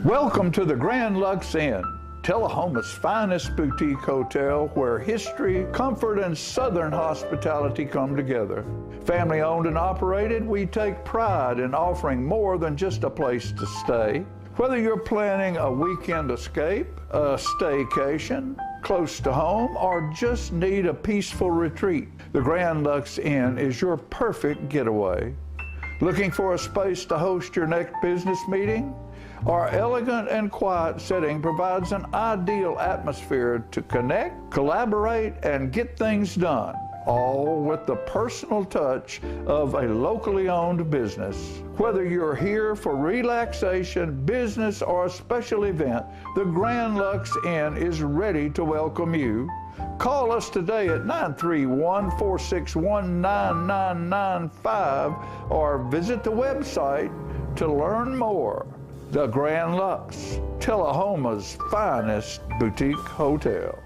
Welcome to the Grand Lux Inn, Tullahoma's finest boutique hotel where history, comfort, and southern hospitality come together. Family owned and operated, we take pride in offering more than just a place to stay. Whether you're planning a weekend escape, a staycation, close to home, or just need a peaceful retreat, the Grand Lux Inn is your perfect getaway. Looking for a space to host your next business meeting? Our elegant and quiet setting provides an ideal atmosphere to connect, collaborate, and get things done, all with the personal touch of a locally owned business. Whether you're here for relaxation, business, or a special event, the Grand Lux Inn is ready to welcome you. Call us today at 931-461-9995 or visit the website to learn more. The Grand Lux, Tullahoma's finest boutique hotel.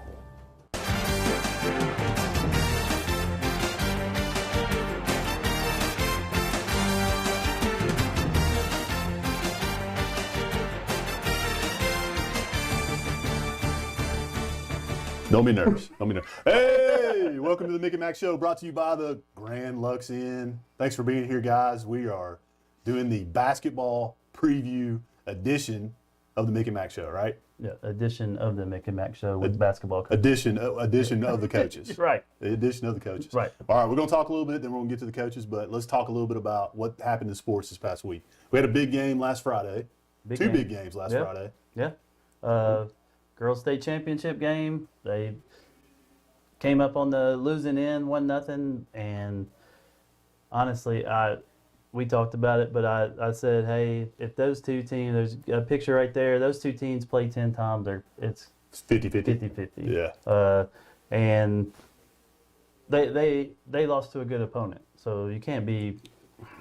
Don't be nervous. Don't be nervous. Hey, welcome to the Mick and Mac Show, brought to you by the Grand Lux Inn. Thanks for being here, guys. We are doing the basketball preview edition of the Mick and Mac Show, right? Yeah, edition of the Mick and Mac Show with basketball coaches. Edition of the coaches. Right. The edition of the coaches. Right. All right, we're going to talk a little bit, then we're going to get to the coaches, but let's talk a little bit about what happened in sports this past week. We had a big game last Friday. Two big games last Friday. Yeah. Girls State Championship game. They came up on the losing end, 1-0, and honestly, we talked about it, but I said, hey, if those two teams, there's a picture right there, those two teams play 10 times, it's 50-50. 50-50. Yeah. And they lost to a good opponent, so you can't be,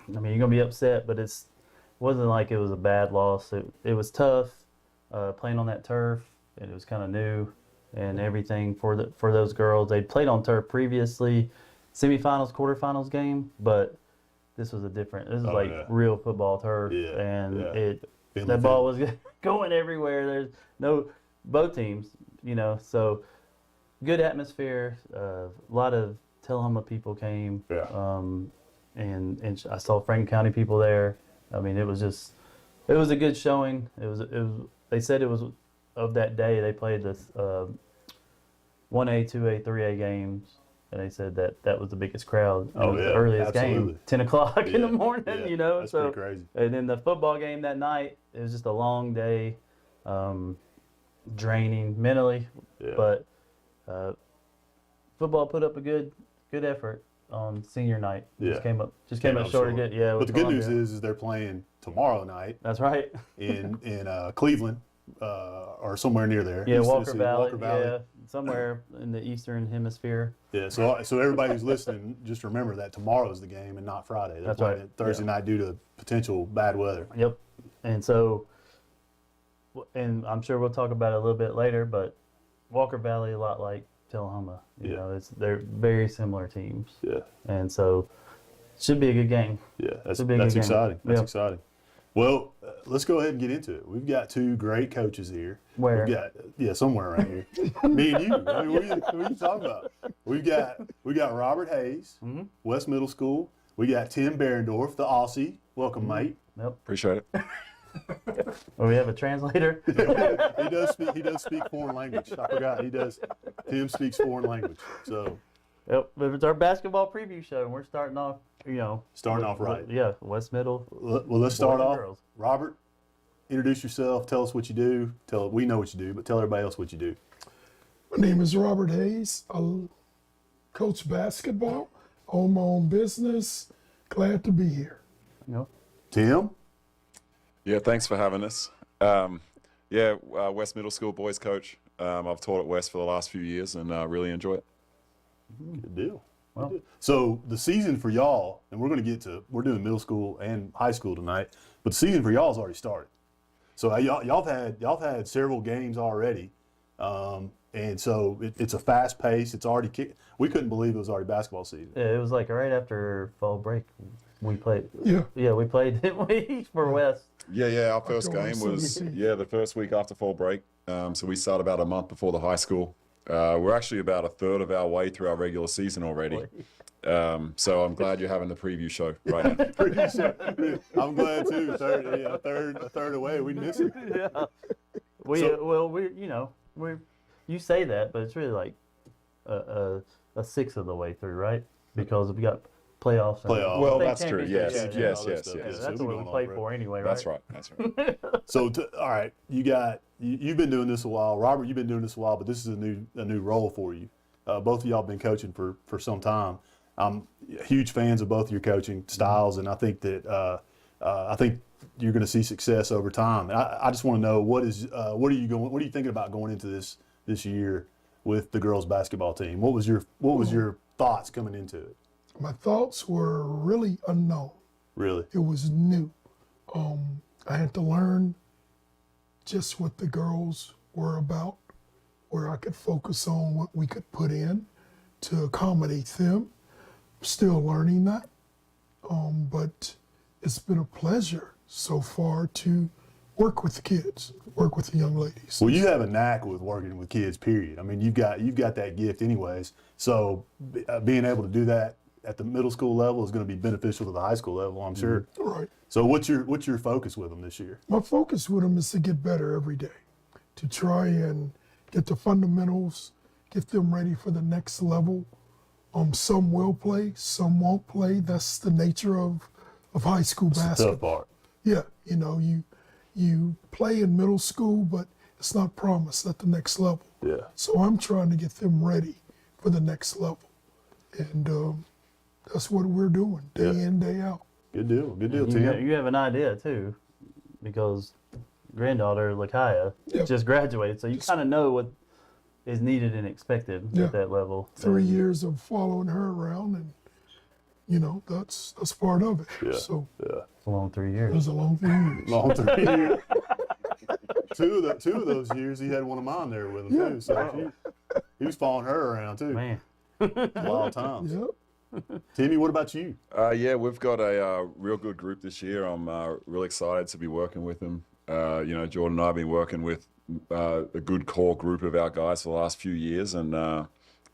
you're going to be upset, but it wasn't like it was a bad loss. It was tough playing on that turf. It was kind of new and everything for those girls. They'd played on turf previously, semifinals, quarterfinals game, but this was real football turf, that ball was going everywhere. There's both teams, so good atmosphere. A lot of Tullahoma people came, and I saw Franklin County people there. I mean, it was a good showing. They said it was of that day. They played this 1A, 2A, 3A games. And they said that was the biggest crowd. It was the earliest game, 10 o'clock in the morning, That's pretty crazy. And then the football game that night, it was just a long day, draining mentally. Yeah. But football put up a good effort on senior night. Yeah. Just came up short again. Yeah. But the good news is they're playing tomorrow night. That's right. in Cleveland. Or somewhere near there. Yeah, Walker Valley. Yeah, somewhere in the Eastern Hemisphere. Yeah, so everybody who's listening, just remember that tomorrow's the game and not Friday. They're playing it Thursday night due to potential bad weather. Yep. And so, and I'm sure we'll talk about it a little bit later, but Walker Valley, a lot like Tullahoma. They're very similar teams. Yeah. And so, should be a good game. Yeah, that's exciting. That's exciting. Well, let's go ahead and get into it. We've got two great coaches here. Where? Somewhere around here. Me and you. I mean, what are you talking about? We got Robert Hayes, West Middle School. We got Tim Berendorf, the Aussie. Welcome, mate. Yep. Appreciate it. We have a translator. He does speak foreign language. I forgot. Tim speaks foreign language. So. Yep, but it's our basketball preview show, and we're starting off, right. Yeah, West Middle. Well, let's start off. Girls. Robert, introduce yourself. Tell us what you do. We know what you do, but tell everybody else what you do. My name is Robert Hayes. I coach basketball, own my own business. Glad to be here. Tim? Yeah, thanks for having us. West Middle School boys coach. I've taught at West for the last few years and really enjoy it. Good deal. Well, so the season for y'all, and we're doing middle school and high school tonight, but the season for y'all has already started. So y'all have had several games already, and so it's a fast pace. It's already kicked. We couldn't believe it was already basketball season. Yeah, it was like right after fall break. We played. Yeah. Yeah, we played, didn't we, for West? Yeah. Our first go on game was Sunday. the first week after fall break. So we start about a month before the high school. We're actually about a third of our way through our regular season already. So I'm glad you're having the preview show right now. Pretty sure. I'm glad too. A third away. We miss it. Yeah. You say that, but it's really like a sixth of the way through, right? Because we got playoffs. And Playoffs. Well, state that's true. championship. Yes. all that stuff. Yeah, So that's we what going we play on, for anyway, right? That's right. So, all right, you've been doing this a while. Robert, you've been doing this a while, but this is a new role for you. Both of y'all have been coaching for some time. I'm huge fans of both of your coaching styles, and I think that you're going to see success over time. And I just want to know what are you thinking about going into this year with the girls basketball team? What was your thoughts coming into it? My thoughts were really unknown. Really? It was new. I had to learn just what the girls were about, where I could focus on what we could put in to accommodate them. Still learning that. But it's been a pleasure so far to work with the kids, work with the young ladies. Well, you have a knack with working with kids, period. I mean, you've got that gift anyways. So being able to do that at the middle school level is going to be beneficial to the high school level, I'm sure. Right. So what's your focus with them this year? My focus with them is to get better every day, to try and get the fundamentals, get them ready for the next level. Some will play, some won't play. That's the nature of high school That's the basketball. tough part. Yeah, you play in middle school, but it's not promised at the next level. Yeah. So I'm trying to get them ready for the next level, and that's what we're doing day in, day out. Good deal, You Tim. have an idea too, because granddaughter Lakaya Yep. just graduated, so you kind of know what is needed and expected Yeah. at that level. 3 years of following her around, and that's part of it. Yeah. So It's a long 3 years. it was a long 3 years. Long 3 years. two of those years, he had one of mine there with him too. So he was following her around too. Man, Wild times. Yep. Timmy, what about you? We've got a real good group this year. I'm really excited to be working with them. Jordan and I have been working with a good core group of our guys for the last few years, and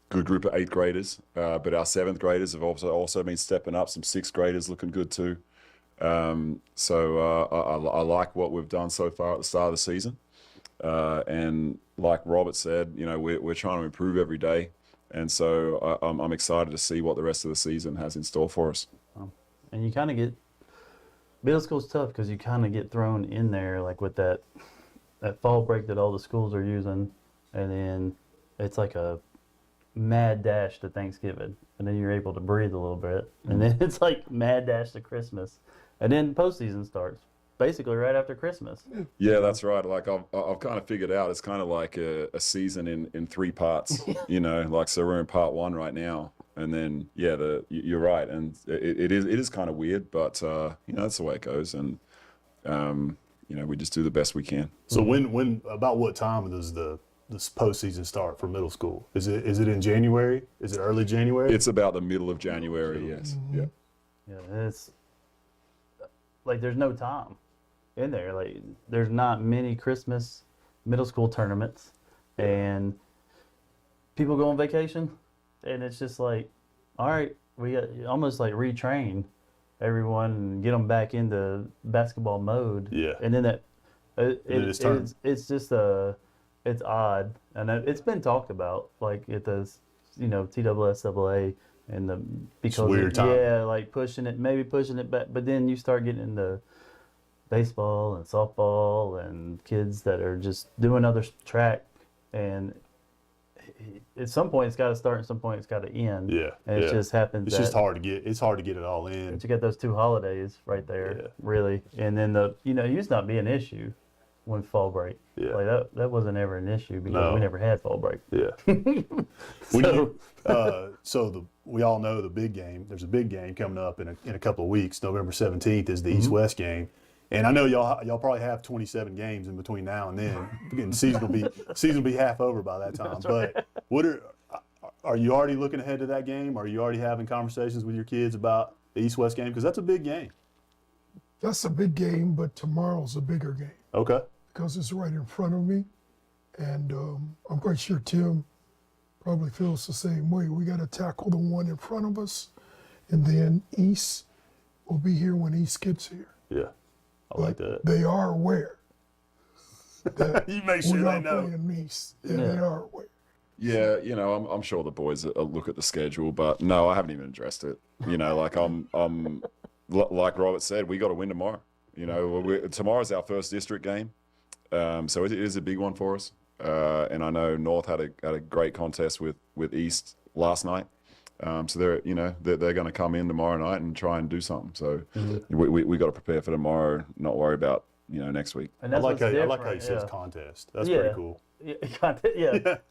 good group of 8th graders. But our 7th graders have also been stepping up. Some 6th graders looking good too. So I like what we've done so far at the start of the season. And like Robert said, we're trying to improve every day. And so I'm excited to see what the rest of the season has in store for us. and you kind of get middle school's tough because you kind of get thrown in there like with that fall break that all the schools are using, and then it's like a mad dash to Thanksgiving, and then you're able to breathe a little bit, and then it's like mad dash to Christmas, and then postseason starts basically right after Christmas. Yeah, that's right. Like I've kind of figured out it's kind of like a season in 3 parts, like so we're in part 1 right now. And then, you're right. And it is kind of weird, but that's the way it goes. And, we just do the best we can. So when about what time does this postseason start for middle school? Is it in January? Is it early January? It's about the middle of January, yes. Yeah. Yeah, it's like there's no time in there. Like there's not many Christmas middle school tournaments, and people go on vacation, and it's just like, all right, we got almost like retrain everyone and get them back into basketball mode. Yeah. And then it's just it's odd, and it's been talked about like at the TSSAA and because weird time. like pushing it back, but then you start getting into baseball and softball and kids that are just doing other track, and at some point it's got to start and some point it's got to end. Yeah, and it just happens. It's just hard to get. It's hard to get it all in. But you got those 2 holidays right there, Yeah. really, and then it used to not be an issue when fall break. Yeah. Like that wasn't ever an issue because No. we never had fall break. Yeah. We all know the big game. There's a big game coming up in a couple of weeks. November 17th is the East-West game. And I know y'all probably have 27 games in between now and then. And the season will be half over by that time. But are you already looking ahead to that game? Are you already having conversations with your kids about the East-West game? Because that's a big game. That's a big game, but tomorrow's a bigger game Okay. because it's right in front of me. And I'm quite sure Tim probably feels the same way. We got to tackle the one in front of us, and then East will be here when East gets here. Yeah, I like that. They are aware that You make sure we they are know. playing East. Yeah, they are aware. Yeah, you know, I'm sure the boys will look at the schedule, but no, I haven't even addressed it. You know, like like Robert said, we got to win tomorrow. You know, tomorrow's our first district game, so it is a big one for us. And I know North had a great contest with East last night, so they're going to come in tomorrow night and try and do something. So we got to prepare for tomorrow, not worry about next week. And I that's like what's how you says different, contest. That's Yeah. pretty cool. Yeah.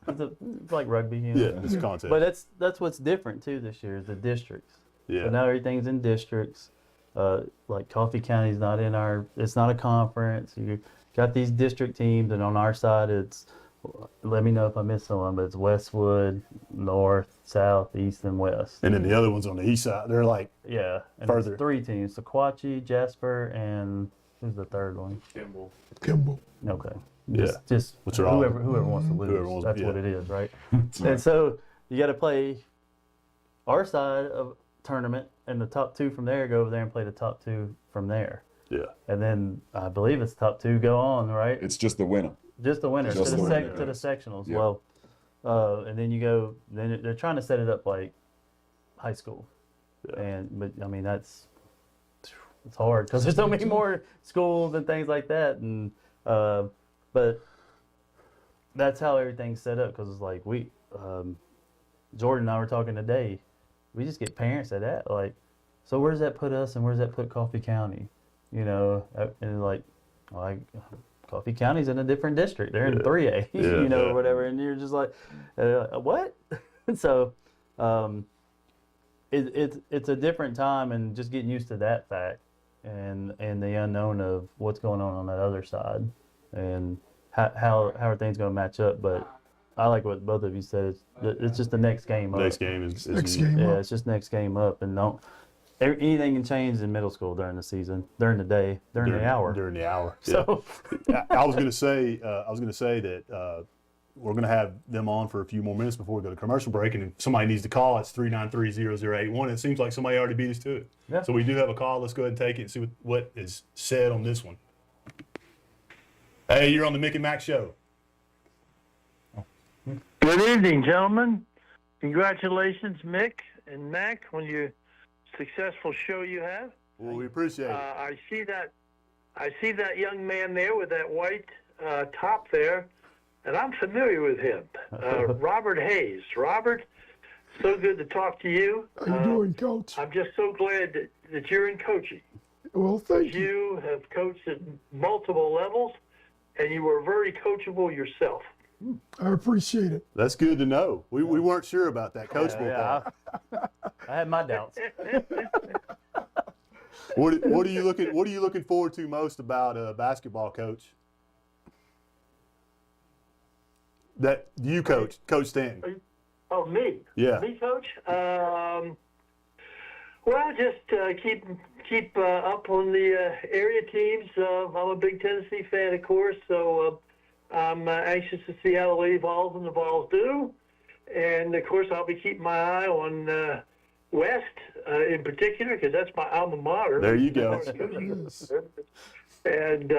It's like rugby. You know? Yeah, it's a contest. But that's what's different too this year is the districts. yeah. So now everything's in districts. Like Coffee County's not in it's not a conference. You got these district teams, and on our side it's, let me know if I missed someone, but it's Westwood, North, South, East, and West. And then the other ones on the east side, they're like, Yeah, and Further. it's 3 teams: Sequatchie, Jasper, and who's the third one? Kimball. Okay. Yeah. Just Which are all- whoever wants to lose. Whoever wants- That's yeah. what it is, right? And so you got to play our side of tournament, and the top 2 from there go over there and play the top 2 from there. yeah. And then I believe it's top 2 go on, right? It's just the winner. Just the winners Just to the the winner, to the yes. sectionals. Yeah. Well, and then you go. Then they're trying to set it up like high school, Yeah. but I mean it's hard because there's so many more schools and things like that, and but that's how everything's set up because it's like Jordan and I were talking today. We just get parents at that like, so where's that put us and where's that put Coffee County? You know, and like Coffee County's in a different district. They're in 3A, Yeah, you know, yeah. or whatever. And you're just like, what? So it's a different time, and just getting used to that fact and the unknown of what's going on that other side and how are things going to match up. But I like what both of you said. It's just the next game up. Next game is Next game Yeah, up. it's just next game up, and anything can change in middle school during the season, during the day, during the hour. During the hour. Yeah. So I was going to say that we're going to have them on for a few more minutes before we go to commercial break, and if somebody needs to call, it's 393-0081. It seems like somebody already beat us to it. Yeah. So we do have a call. Let's go ahead and take it and see what is said on this one. Hey, you're on the Mick and Mac Show. Good evening, gentlemen. Congratulations, Mick and Mac, on your successful show you have. Well, we appreciate it. I see that young man there with that white top there, and I'm familiar with him. Robert Hayes. Robert, so good to talk to you. How you doing, Coach? I'm just so glad that you're in coaching. Well, thank you. You have coached at multiple levels, and you were very coachable yourself. I appreciate it. That's good to know. We weren't sure about that coachable part. I had my doubts. What are you looking forward to most about basketball, Coach? That you coach, Coach Stanton. Oh, me? Yeah. Me, Coach? Well, just keep up on the area teams. I'm a big Tennessee fan, of course, so I'm anxious to see how the Lady Vols and the Vols do. And, of course, I'll be keeping my eye on West in particular, because that's my alma mater. There you go. Yes. And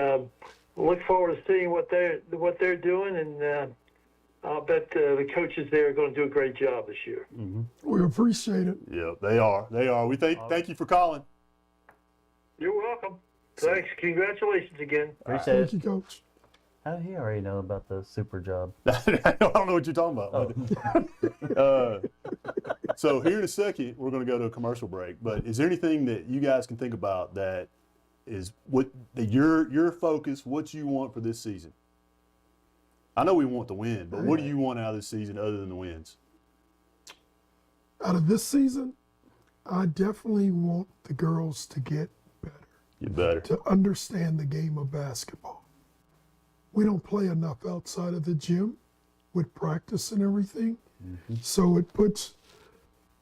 look forward to seeing what they're doing, and I'll bet the coaches there are going to do a great job this year. We appreciate it. Yeah, they are. They are. We thank you for calling. You're welcome. Thanks. Congratulations again. Appreciate Thank it. you, Coach. How did he already know about the super job? I don't know what you're talking about. So here in a second, we're going to go to a commercial break. But is there anything that you guys can think about that is your focus, what you want for this season? I know we want to win, but what do you want out of this season other than the wins? Out of this season, I definitely want the girls to get better, Get better. to understand the game of basketball. We don't play enough outside of the gym with practice and everything. So it puts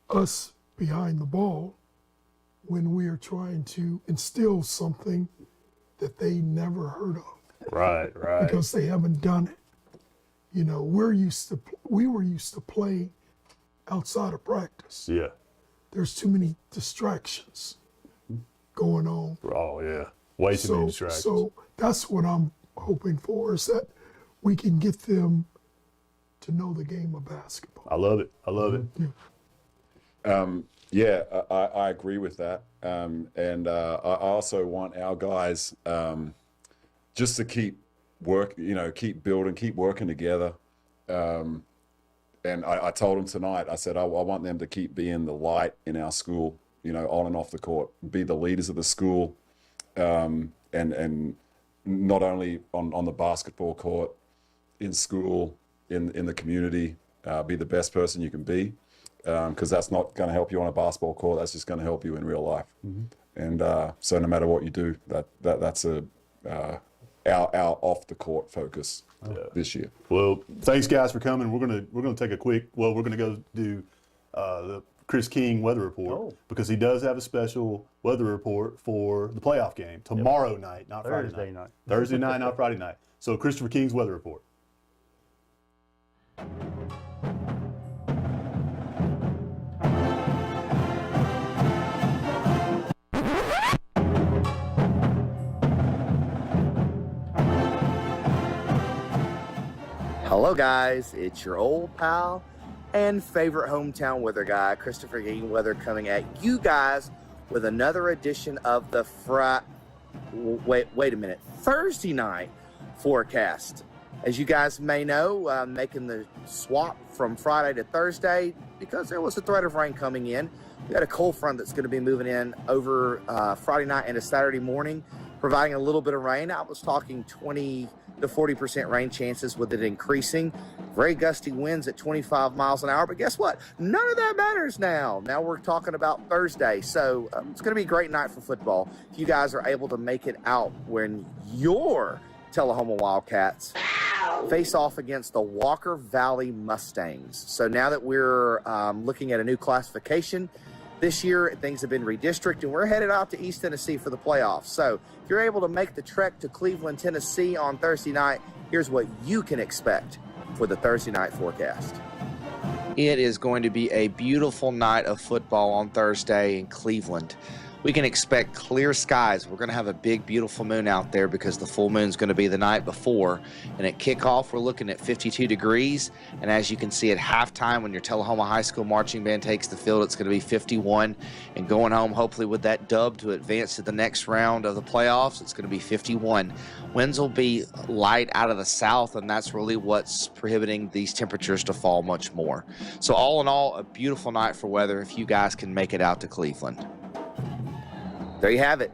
us behind the ball when we are trying to instill something that they never heard of. Right. Because they haven't done it. You know, we were used to play outside of practice. Yeah. There's too many distractions going on. Oh, yeah. Way too many distractions. So that's what I'm hoping for, is that we can get them to know the game of basketball. I love it. Yeah, I agree with that. And I also want our guys just to keep building, keep working together. And I told them tonight, I said, I want them to keep being the light in our school, on and off the court, be the leaders of the school, and not only on the basketball court, in school, in the community, be the best person you can be, because that's not going to help you on a basketball court. That's just going to help you in real life. And so no matter what you do, that's our off the court focus this year. Well, thanks guys for coming. We're gonna take a quick. Well, we're gonna go do the Chris King weather report because he does have a special weather report for the playoff game tomorrow night, not Friday night. Thursday night, not Friday night. So Christopher King's weather report. Hello guys, it's your old pal and favorite hometown weather guy, Christopher King Weather, coming at you guys with another edition of the Thursday night forecast. As you guys may know, I'm making the swap from Friday to Thursday because there was a threat of rain coming in. We got a cold front that's going to be moving in over Friday night into Saturday morning, providing a little bit of rain. I was talking 20 to 40% rain chances, with it increasing. Very gusty winds at 25 miles an hour, but guess what? None of that matters now. Now we're talking about Thursday, so it's going to be a great night for football. If you guys are able to make it out when your Tullahoma Wildcats face off against the Walker Valley Mustangs. So now that we're looking at a new classification, this year things have been redistricted and we're headed out to East Tennessee for the playoffs. So if you're able to make the trek to Cleveland, Tennessee on Thursday night, here's what you can expect for the Thursday night forecast. It is going to be a beautiful night of football on Thursday in Cleveland. We can expect clear skies. We're going to have a big, beautiful moon out there because the full moon is going to be the night before. And at kickoff, we're looking at 52 degrees. And as you can see at halftime, when your Tullahoma High School marching band takes the field, it's going to be 51. And going home, hopefully with that dub to advance to the next round of the playoffs, it's going to be 51. Winds will be light out of the south, and that's really what's prohibiting these temperatures to fall much more. So all in all, a beautiful night for weather if you guys can make it out to Cleveland. There you have it.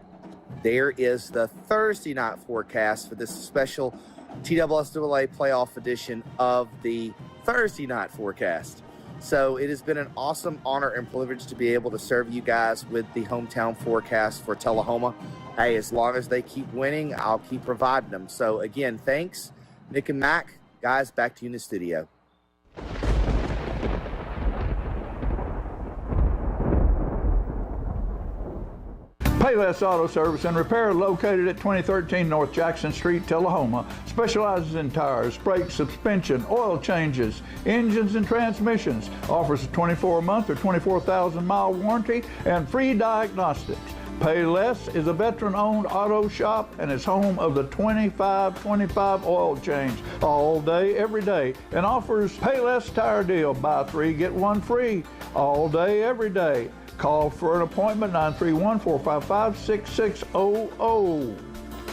There is the Thursday night forecast for this special TSSAA playoff edition of the Thursday night forecast. So it has been an awesome honor and privilege to be able to serve you guys with the hometown forecast for Tullahoma. Hey, as long as they keep winning, I'll keep providing them. So again, thanks, Mick and Mac. Guys, back to you in the studio. Payless Auto Service and Repair, located at 2013 North Jackson Street, Tullahoma, specializes in tires, brakes, suspension, oil changes, engines, and transmissions. Offers a 24-month or 24,000-mile warranty and free diagnostics. Payless is a veteran-owned auto shop and is home of the 25-25 oil change all day, every day, and offers Payless Tire Deal. Buy 3, get 1 free all day, every day. Call for an appointment, 931-455-6600.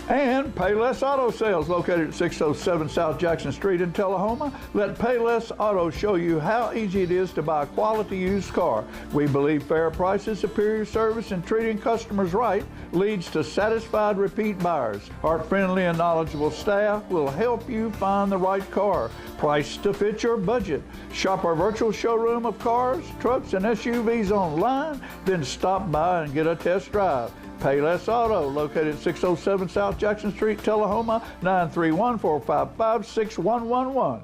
And Payless Auto Sales, located at 607 South Jackson Street in Tullahoma. Let Payless Auto show you how easy it is to buy a quality used car. We believe fair prices, superior service, and treating customers right leads to satisfied repeat buyers. Our friendly and knowledgeable staff will help you find the right car, priced to fit your budget. Shop our virtual showroom of cars, trucks, and SUVs online, then stop by and get a test drive. Payless Auto, located at 607 South Jackson Street, Tullahoma, 931-455-6111.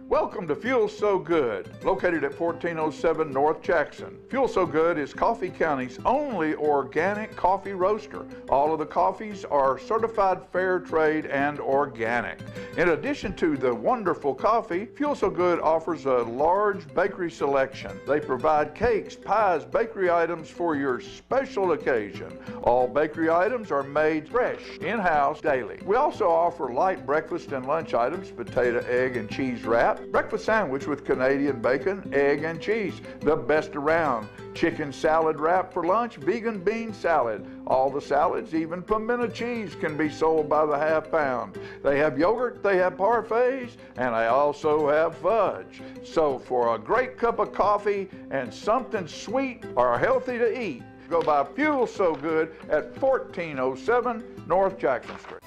Welcome to Fuel So Good, located at 1407 North Jackson. Fuel So Good is Coffee County's only organic coffee roaster. All of the coffees are certified fair trade and organic. In addition to the wonderful coffee, Fuel So Good offers a large bakery selection. They provide cakes, pies, bakery items for your special occasion. All bakery items are made fresh, in-house, daily. We also offer light breakfast and lunch items, potato, egg, and cheese wrap, breakfast sandwich with Canadian bacon, egg, and cheese, the best around. Chicken salad wrap for lunch, vegan bean salad. All the salads, even pimento cheese, can be sold by the half pound. They have yogurt, they have parfaits, and they also have fudge. So for a great cup of coffee and something sweet or healthy to eat, go by Fuel So Good at 1407 North Jackson Street.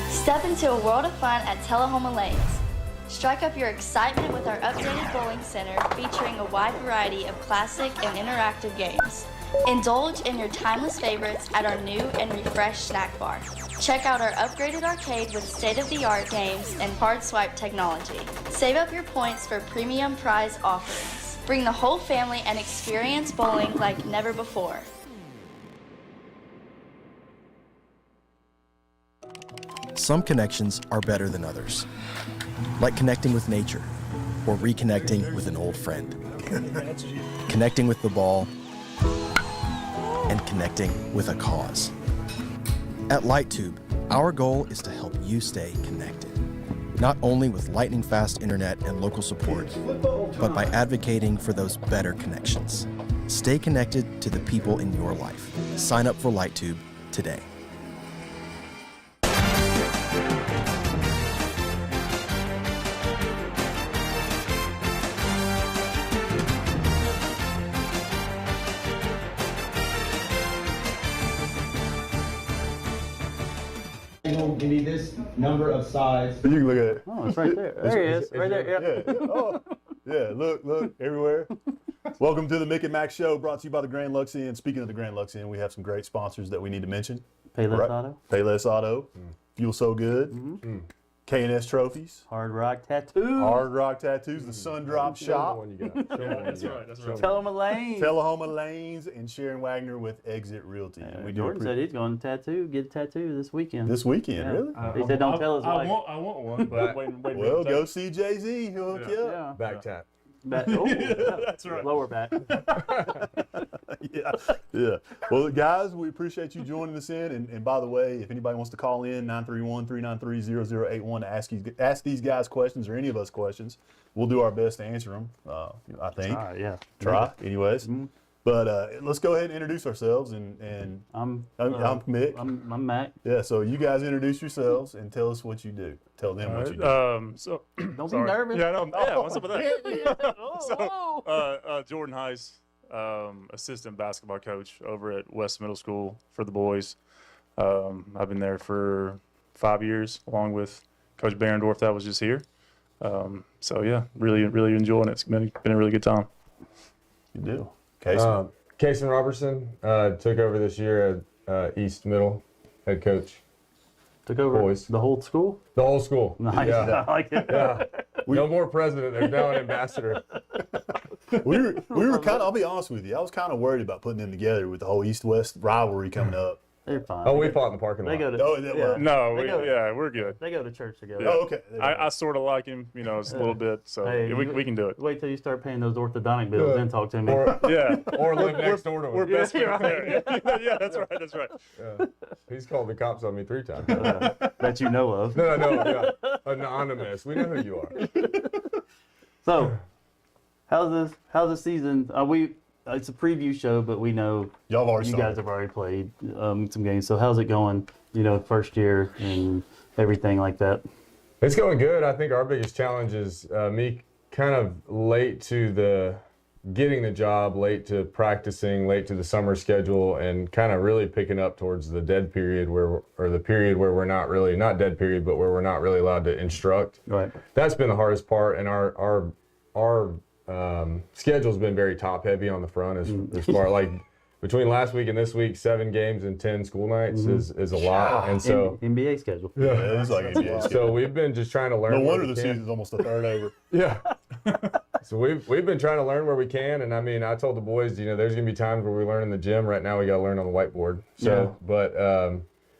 Step into a world of fun at Tullahoma Lanes. Strike up your excitement with our updated bowling center featuring a wide variety of classic and interactive games. Indulge in your timeless favorites at our new and refreshed snack bar. Check out our upgraded arcade with state-of-the-art games and card swipe technology. Save up your points for premium prize offerings. Bring the whole family and experience bowling like never before. Some connections are better than others, like connecting with nature or reconnecting with an old friend. Connecting with the ball and connecting with a cause. At LightTube, our goal is to help you stay connected, not only with lightning-fast internet and local support, but by advocating for those better connections. Stay connected to the people in your life. Sign up for LightTube today. You need this number of sides. You can look at it. Oh, it's right there. There he is. Right there. Yeah. Yeah. Oh, yeah. Look everywhere. Welcome to the Mick and Mac Show, brought to you by the Grand Lux Inn. Speaking of the Grand Lux Inn, we have some great sponsors that we need to mention. Payless Auto. Payless Auto. Fuel So Good. K&S Trophies. Hard Rock Tattoo. Hard Rock Tattoos. The Sun Drop Shop. That's right. Tullahoma Lane. Tullahoma Lanes and Sharon Wagner with Exit Realty. And we do Jordan said he's going to get a tattoo this weekend. this weekend, Yeah. really? He said don't tell his wife. I want one, but wait. Well, go see Jay-Z. He'll hook you up. Yeah. Back tap. That's right. Lower back. Yeah. Well, guys, we appreciate you joining us in. And by the way, if anybody wants to call in, 931-393-0081 to ask these guys questions or any of us questions, we'll do our best to answer them, I think. Yeah. Try, anyways. But let's go ahead and introduce ourselves. And I'm Mick. I'm Mac. Yeah, so you guys introduce yourselves and tell us what you do. Tell them what you do. So Don't be nervous. Yeah, no, yeah. What's up with that? Oh, Jordan Heiss, assistant basketball coach over at West Middle School for the boys. I've been there for 5 years, along with Coach Barendorf that was just here. So yeah, really enjoying it. It's been a really good time. You do. Casey. Casey Robertson took over this year at East Middle, head coach. Took over Boys. the whole school. The whole school. Nice. Yeah. I like it. Yeah. No more president. There's now an ambassador. we were kind of, I'll be honest with you, I was kind of worried about putting them together with the whole East-West rivalry coming up. They're fine. Oh, we fought in the parking lot. They go to. Oh, that yeah. was- No, They we're good. They go to church together. Yeah. Oh, okay. I sort of like him, it's a little bit, so Hey, we can do it. Wait till you start paying those orthodontic bills, then talk to me. Or, Yeah. or live next door to him. We're best Yeah, friends there. Yeah, that's right. That's right. Yeah. He's called the cops on me 3 times. That you know of. No, yeah. Anonymous. We know who you are. So, how's the season? It's a preview show, but we know Y'all have already you started. guys have already played some games. So how's it going? First year and everything like that. It's going good. I think our biggest challenge is me kind of late to getting the job, late to practicing, late to the summer schedule, and kind of really picking up towards the dead period or the period where we're not dead period, but where we're not really allowed to instruct. Right. That's been the hardest part, and our schedule's been very top heavy on the front as far like between last week and this week, 7 games and 10 school nights is a lot. And so NBA schedule. Yeah, it is like NBA schedule. So we've been just trying to learn. No where wonder we the can. season's almost a third over. Yeah. So we've been trying to learn where we can, and I mean, I told the boys, there's gonna be times where we learn in the gym. Right now, we got to learn on the whiteboard. So, but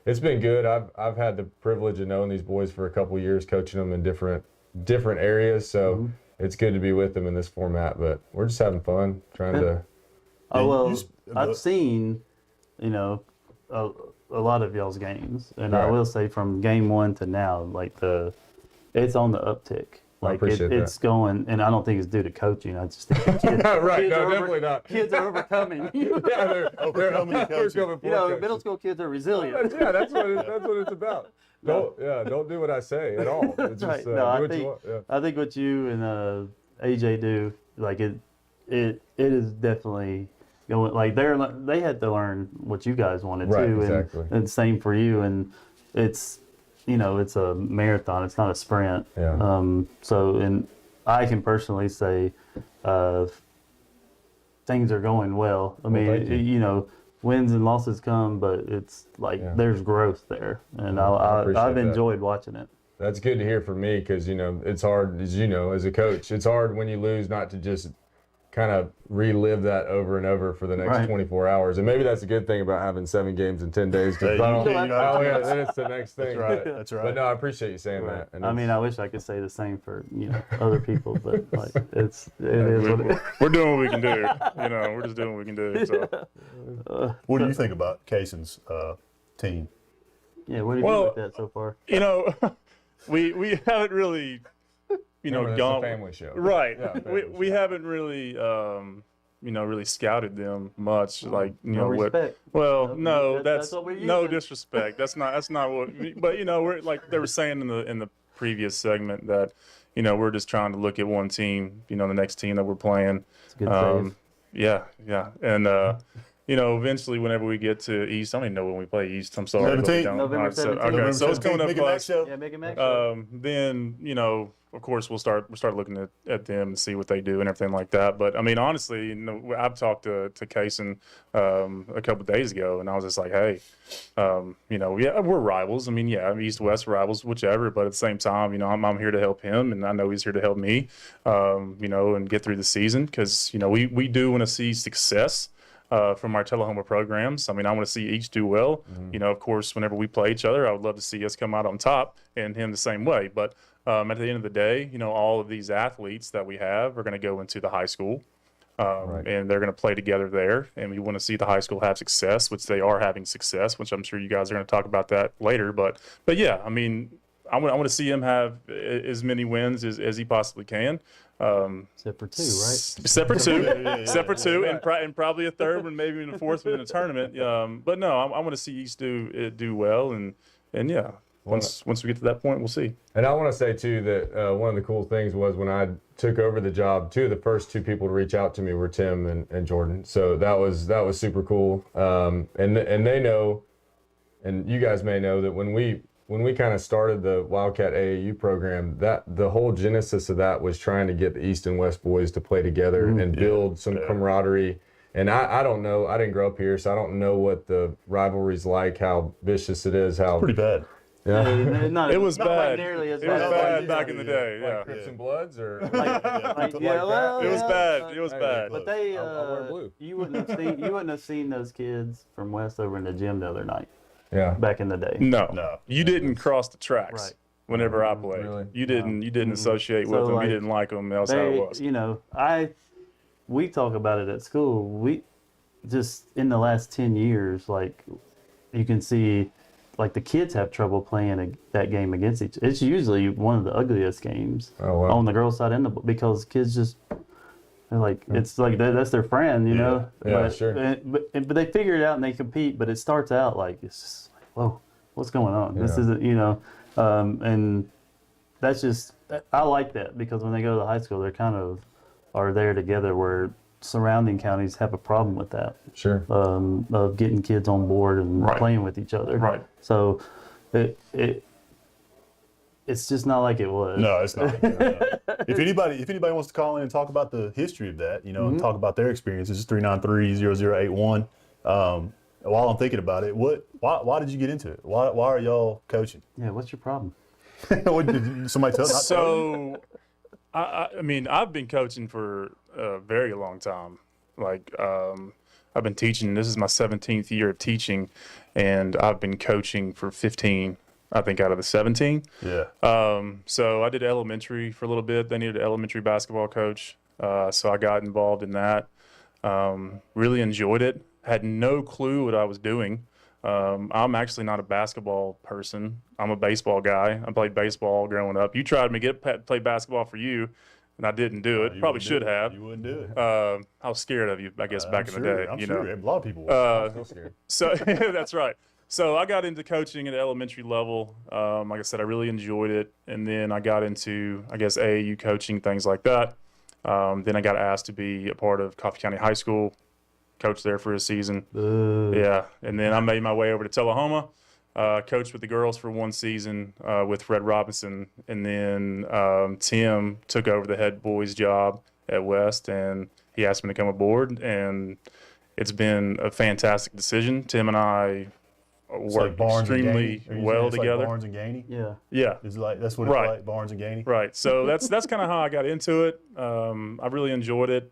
it's been good. I've had the privilege of knowing these boys for a couple years, coaching them in different areas. So it's good to be with them in this format. But we're just having fun, trying to. Oh well, I've seen, a lot of y'all's games, and I will say from game 1 to now, like it's on the uptick. Like it's going, and I don't think it's due to coaching. I just think kids, definitely not. Kids are overcoming. They're overcoming. Middle school kids are resilient. Yeah, that's what it's about. Don't do what I say at all. It's right. just, No, I think what you and AJ do, like it is definitely going. Like they had to learn what you guys wanted too, exactly. and same for you. And it's it's a marathon. It's not a sprint. Yeah. And I can personally say things are going well. I mean, wins and losses come, but it's like there's growth there, and I've enjoyed watching it. That's good to hear from me because it's hard, as as a coach. It's hard when you lose not to just kind of relive that over and over for the next 24 hours. And maybe that's a good thing about having 7 games in 10 days. Then it's the next thing. That's right. But no, I appreciate you saying that. And I wish I could say the same for other people, but like it is we're doing what we can do. We're just doing what we can do. So. What do you think about Cason's team? Yeah, what do you think about that so far? We haven't really. Gone family show, right? Yeah, we haven't really, really scouted them much. Like, respect. That's what we're using. No disrespect. That's not what. But we're like they were saying in the previous segment that we're just trying to look at one team. The next team that we're playing. It's a good save. Yeah, and eventually, whenever we get to East, I don't even know when we play East. I'm sorry. 17th. November 17th. Okay, so it's coming up Mick and Mac Show. Yeah, Mick and Mac Show. Then of course, we'll start looking at them and see what they do and everything like that. But I mean, honestly, I've talked to Kaysen a couple of days ago, and I was just like, hey, we're rivals. I mean, East-West rivals, whichever. But at the same time, I'm here to help him, and I know he's here to help me, and get through the season because we do want to see success. From our Tullahoma programs. I mean, I want to see each do well. Of course, whenever we play each other, I would love to see us come out on top and him the same way. But at the end of the day, all of these athletes that we have are going to go into the high school, and they're going to play together there. And we want to see the high school have success, which they are having success, which I'm sure you guys are going to talk about that later. But yeah, I mean, I want to see him have as many wins as he possibly can. Except for 2, right? Except for 2, and probably a third one, maybe even a fourth one in the tournament. But no, I want to see East do well, and yeah. Once we get to that point, we'll see. And I want to say too that one of the cool things was when I took over the job, the first 2 people to reach out to me were Tim and Jordan. So that was super cool. And they know, and you guys may know that when we kind of started the Wildcat AAU program, that the whole genesis of that was trying to get the East and West boys to play together and build some camaraderie. And I don't know, I didn't grow up here, so I don't know what the rivalry's like, how vicious it is, how pretty bad. Yeah. It was bad. Like nearly as it was bad. bad back in the day. Like Crips and Bloods, or it was bad. It was bad. But they, I'll wear blue. you wouldn't have seen those kids from West over in the gym the other night. Yeah. Back in the day. No. You didn't cross the tracks. Right. Whenever I played, Really? you didn't associate with them. Like, you didn't like them. That's how it was. We talk about it at school. We just in the last 10 years, like you can see, like the kids have trouble playing that game against each. It's usually one of the ugliest games on the girls' side because kids just. Like it's like that's their friend, Yeah, but, sure. But they figure it out and they compete. But it starts out like it's just like, whoa, what's going on? This isn't, and that's just I like that because when they go to the high school, they're kind of are there together. Where surrounding counties have a problem with that. Sure. Of getting kids on board and playing with each other. Right. So it's just not like it was. No, it's not. If anybody wants to call in and talk about the history of that, and talk about their experiences, 393-0081. While I'm thinking about it, why did you get into it? Why are y'all coaching? Yeah, what's your problem? What, did somebody tell you? So, I mean, I've been coaching for a very long time. Like, I've been teaching. This is my 17th year of teaching, and I've been coaching for 15, I think, out of the 17. Yeah. So I did elementary for a little bit. They needed an elementary basketball coach, so I got involved in that. Really enjoyed it. Had no clue what I was doing. I'm actually not a basketball person. I'm a baseball guy. I played baseball growing up. You tried me to play basketball for you, and I didn't do it. Probably should have. You wouldn't do it. I was scared of you, I guess, back in the day. I'm you sure. know? A lot of people were. I'm scared. So that's right. So I got into coaching at the elementary level. Like I said, I really enjoyed it. And then I got into, I guess, AAU coaching, things like that. Then I got asked to be a part of Coffee County High School, coached there for a season. Yeah. And then I made my way over to Tullahoma, coached with the girls for one season with Fred Robinson. And then Tim took over the head boys job at West, and he asked me to come aboard. And it's been a fantastic decision. Tim and I work extremely well together. Like Barnes and Gainey? Yeah. It's like, that's what it's like, Barnes and Gainey? Right. So that's kind of how I got into it. I really enjoyed it.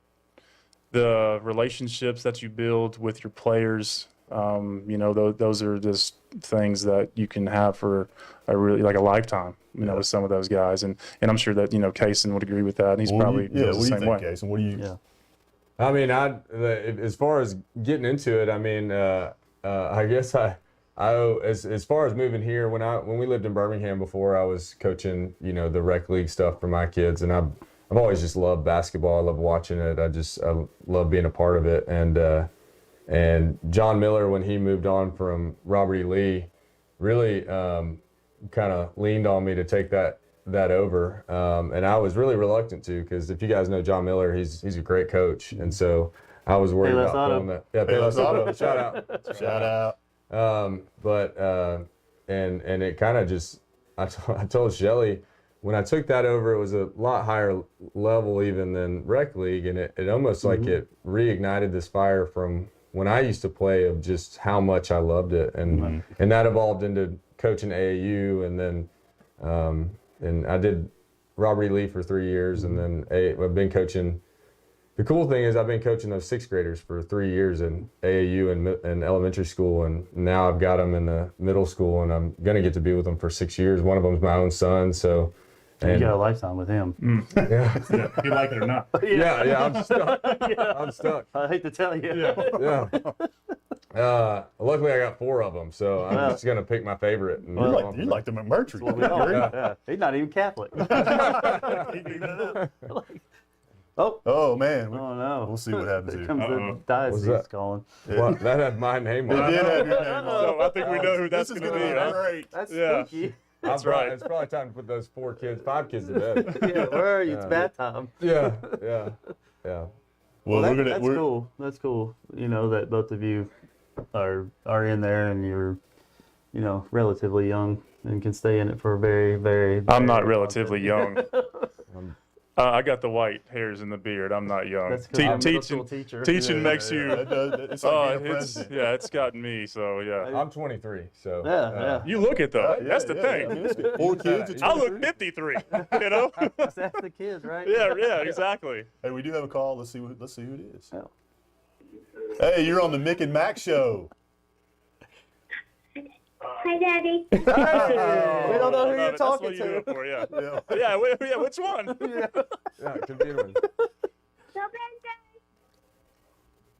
The relationships that you build with your players, you know, those are just things that you can have for a really like a lifetime, you know, with some of those guys. And I'm sure that, you know, Kaysen would agree with that. And he's probably feels the same way. Kaysen? What do you? Yeah. I mean, as far as getting into it, I mean, I guess as far as moving here, when we lived in Birmingham before, I was coaching, you know, the rec league stuff for my kids, and I've always just loved basketball. I love watching it. I love being a part of it. And John Miller, when he moved on from Robert E. Lee, really kind of leaned on me to take that over, and I was really reluctant to, because if you guys know John Miller, he's a great coach, and so I was worried about pulling that. Yeah, Payless Auto. Shout out. And it kind of just, I told Shelly, when I took that over, it was a lot higher level even than rec league, and it almost like it reignited this fire from when I used to play of just how much I loved it, and that evolved into coaching AAU, and then and I did Robert E. Lee for 3 years, and then I've been coaching. The cool thing is I've been coaching those sixth graders for 3 years in AAU and elementary school, and now I've got them in the middle school, and I'm going to get to be with them for 6 years. One of them's my own son, so. And you got a lifetime with him. Yeah, if you like it or not. Yeah, I'm stuck. I'm stuck. I hate to tell you. Yeah. Luckily, I got 4 of them, so I'm just going to pick my favorite. And you like the McMurtry. Yeah. He's not even Catholic. Oh man. Oh no. We'll see what happens Here here. comes the diocese calling. Well, that had my name on it. It did have your name on it. So I think we know who that's going to be. Great. That's spooky. That's right. It's probably time to put those 5 kids to bed. Yeah, where are you? It's bath time. Yeah. Well, that's cool. That's cool. You know that both of you are in there, and you're, you know, relatively young and can stay in it for a very, very. I'm not relatively young. I got the white hairs in the beard. I'm not young. That's 'cause I'm a middle school teacher. Teaching makes you. It's like being a president. It's gotten me. So yeah. I'm 23, so. Yeah. You look it though. That's the thing. I mean, it's good. 4 kids. I look 53. You know. That's the kids, right? Yeah, exactly. Hey, we do have a call. Let's see who it is. Oh. Hey, you're on the Mick and Mac Show. Hi, Daddy. Hey, we don't know who you're talking That's what you to. do it for, yeah. Which one? Yeah, it could be one. Go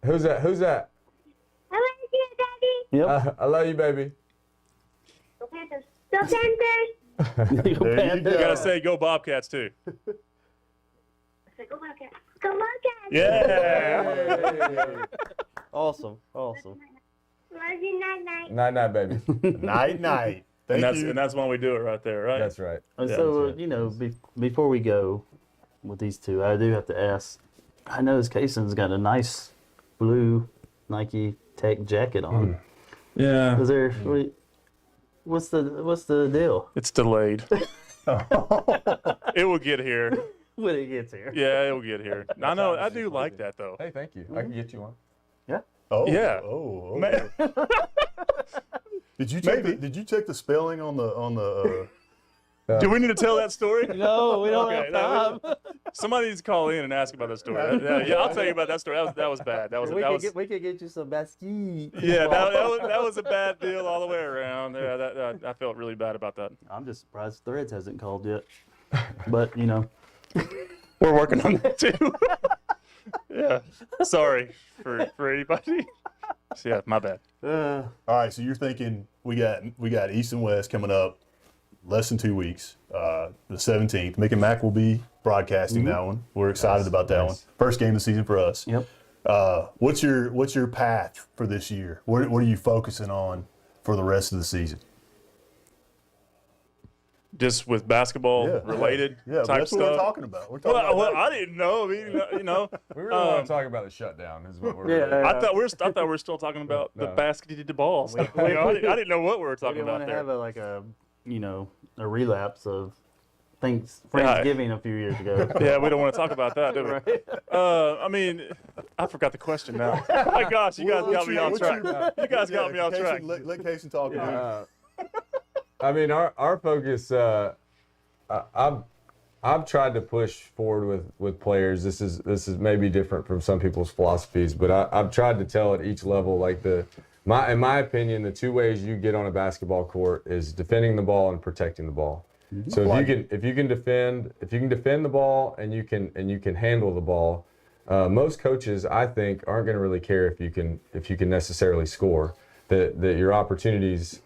Panthers. Who's that? I love you, Daddy. Yep. I love you, baby. Go Panthers. Go Panthers. There you go. You gotta say go Bobcats too. I said, go Bobcats. Go Bobcats. Yeah. Awesome. Love you, night. Night, baby. Night. Thank you. And that's why we do it right there, right? That's right. And Yeah, so, that's right. you know, before we go with these two, I do have to ask. I noticed Kaysen's got a nice blue Nike Tech jacket on. Yeah. Is there? What's the deal? It's delayed. It will get here. When it gets here. Yeah, it will get here. I know. I do like that though. Hey, thank you. I can get you one. Yeah. Oh, Yeah. Oh, Man. Did you check the spelling on the? Do we need to tell that story? No, we don't have time. Somebody needs to call in and ask about that story. Yeah, I'll tell you about that story. That was bad. We could get you some basket. Yeah, that was a bad deal all the way around. Yeah, I felt really bad about that. I'm just surprised Threads hasn't called yet. But, you know. We're working on that too. Yeah. Sorry for anybody. So, yeah, my bad. All right, so you're thinking we got East and West coming up less than 2 weeks. The 17th. Mick and Mac will be broadcasting that one. We're excited about that one. First game of the season for us. Yep. What's your path for this year? What are you focusing on for the rest of the season? Just with basketball related type that's stuff. what we're talking about. We're talking about that. I didn't know. I mean, you know. We really want to talk about the shutdown. Is what we're. I thought we were still talking about the basket ball stuff. I didn't know what we were talking about there. We didn't want to have a relapse of Friendsgiving a few years ago. Yeah, we don't want to talk about that, do we? Right. I mean, I forgot the question now. My gosh, you guys got me off track. You guys got me off track. Let Casey talk. I mean, our focus. I've tried to push forward with players. This is maybe different from some people's philosophies, but I've tried to tell at each level, like in my opinion, the two ways you get on a basketball court is defending the ball and protecting the ball. Mm-hmm. So if you can defend the ball and you can handle the ball, most coaches, I think, aren't going to really care if you can necessarily score. That your opportunities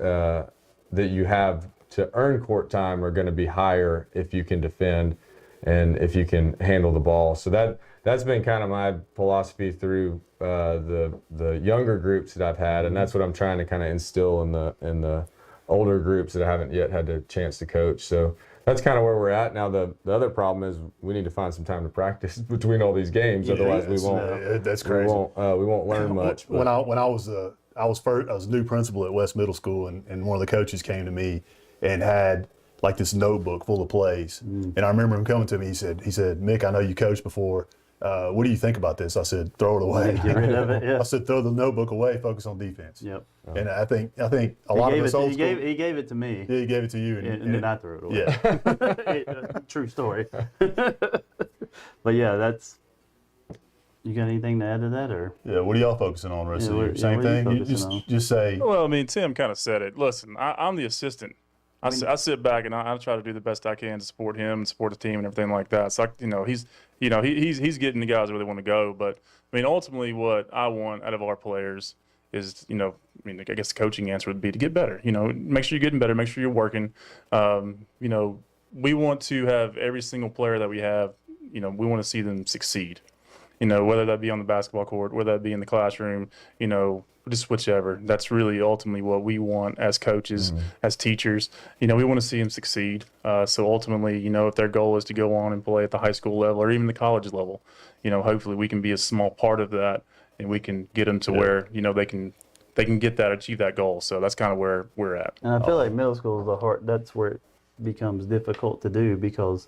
that you have to earn court time are going to be higher if you can defend and if you can handle the ball. So that's been kind of my philosophy through the younger groups that I've had, and that's what I'm trying to kind of instill in the older groups that I haven't yet had the chance to coach. So that's kind of where we're at now. The other problem is we need to find some time to practice between all these games, otherwise we won't. That's crazy. We won't learn much. When I was new principal at West Middle School, and one of the coaches came to me and had like this notebook full of plays. And I remember him coming to me. He said, "Mick, I know you coached before. What do you think about this?" I said, "Throw it away." Get rid of it. Yeah. I said, "Throw the notebook away. Focus on defense." Yep. And I think a lot of us old school. He gave it to me. Yeah, he gave it to you, and then I threw it away. Yeah. True story. But yeah, that's. You got anything to add to that, or? Yeah, what are y'all focusing on the rest of the year? Same thing? You just say. Well, I mean, Tim kind of said it. Listen, I'm the assistant. I sit back and I try to do the best I can to support him and support the team and everything like that. So, he's getting the guys where they want to go. But, I mean, ultimately what I want out of our players is, I guess the coaching answer would be to get better. Make sure you're getting better, make sure you're working. We want to have every single player that we have, we want to see them succeed. Whether that be on the basketball court, whether that be in the classroom, just whichever. That's really ultimately what we want as coaches, as teachers. We want to see them succeed. So ultimately, if their goal is to go on and play at the high school level or even the college level, hopefully we can be a small part of that and we can get them to where, they can get that, achieve that goal. So that's kind of where we're at. And I feel like middle school is that's where it becomes difficult to do because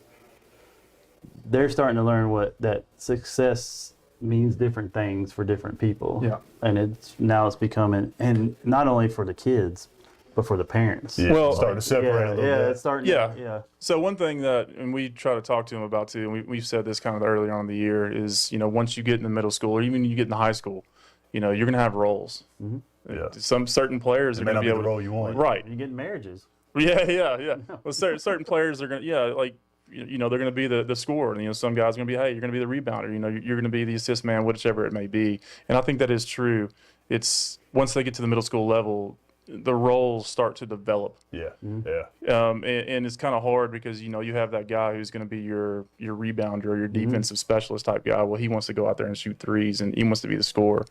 they're starting to learn what that success means different things for different people. Yeah. And it's becoming, and not only for the kids, but for the parents. Yeah. Well, starting to separate a little bit. It's starting yeah. So one thing and we try to talk to them about too, and we've said this kind of earlier on in the year is, once you get in the middle school or even you get in the high school, you're going to have roles. Mm-hmm. Yeah. Some certain players are going to be able to. The role you want. Right. You get marriages. Yeah. Well, certain players are going to, they're going to be the scorer. And, some guys are going to be, hey, you're going to be the rebounder. You're going to be the assist man, whichever it may be. And I think that is true. It's once they get to the middle school level, the roles start to develop. Yeah, and it's kind of hard because, you have that guy who's going to be your rebounder or your defensive specialist type guy. Well, he wants to go out there and shoot threes, and he wants to be the scorer.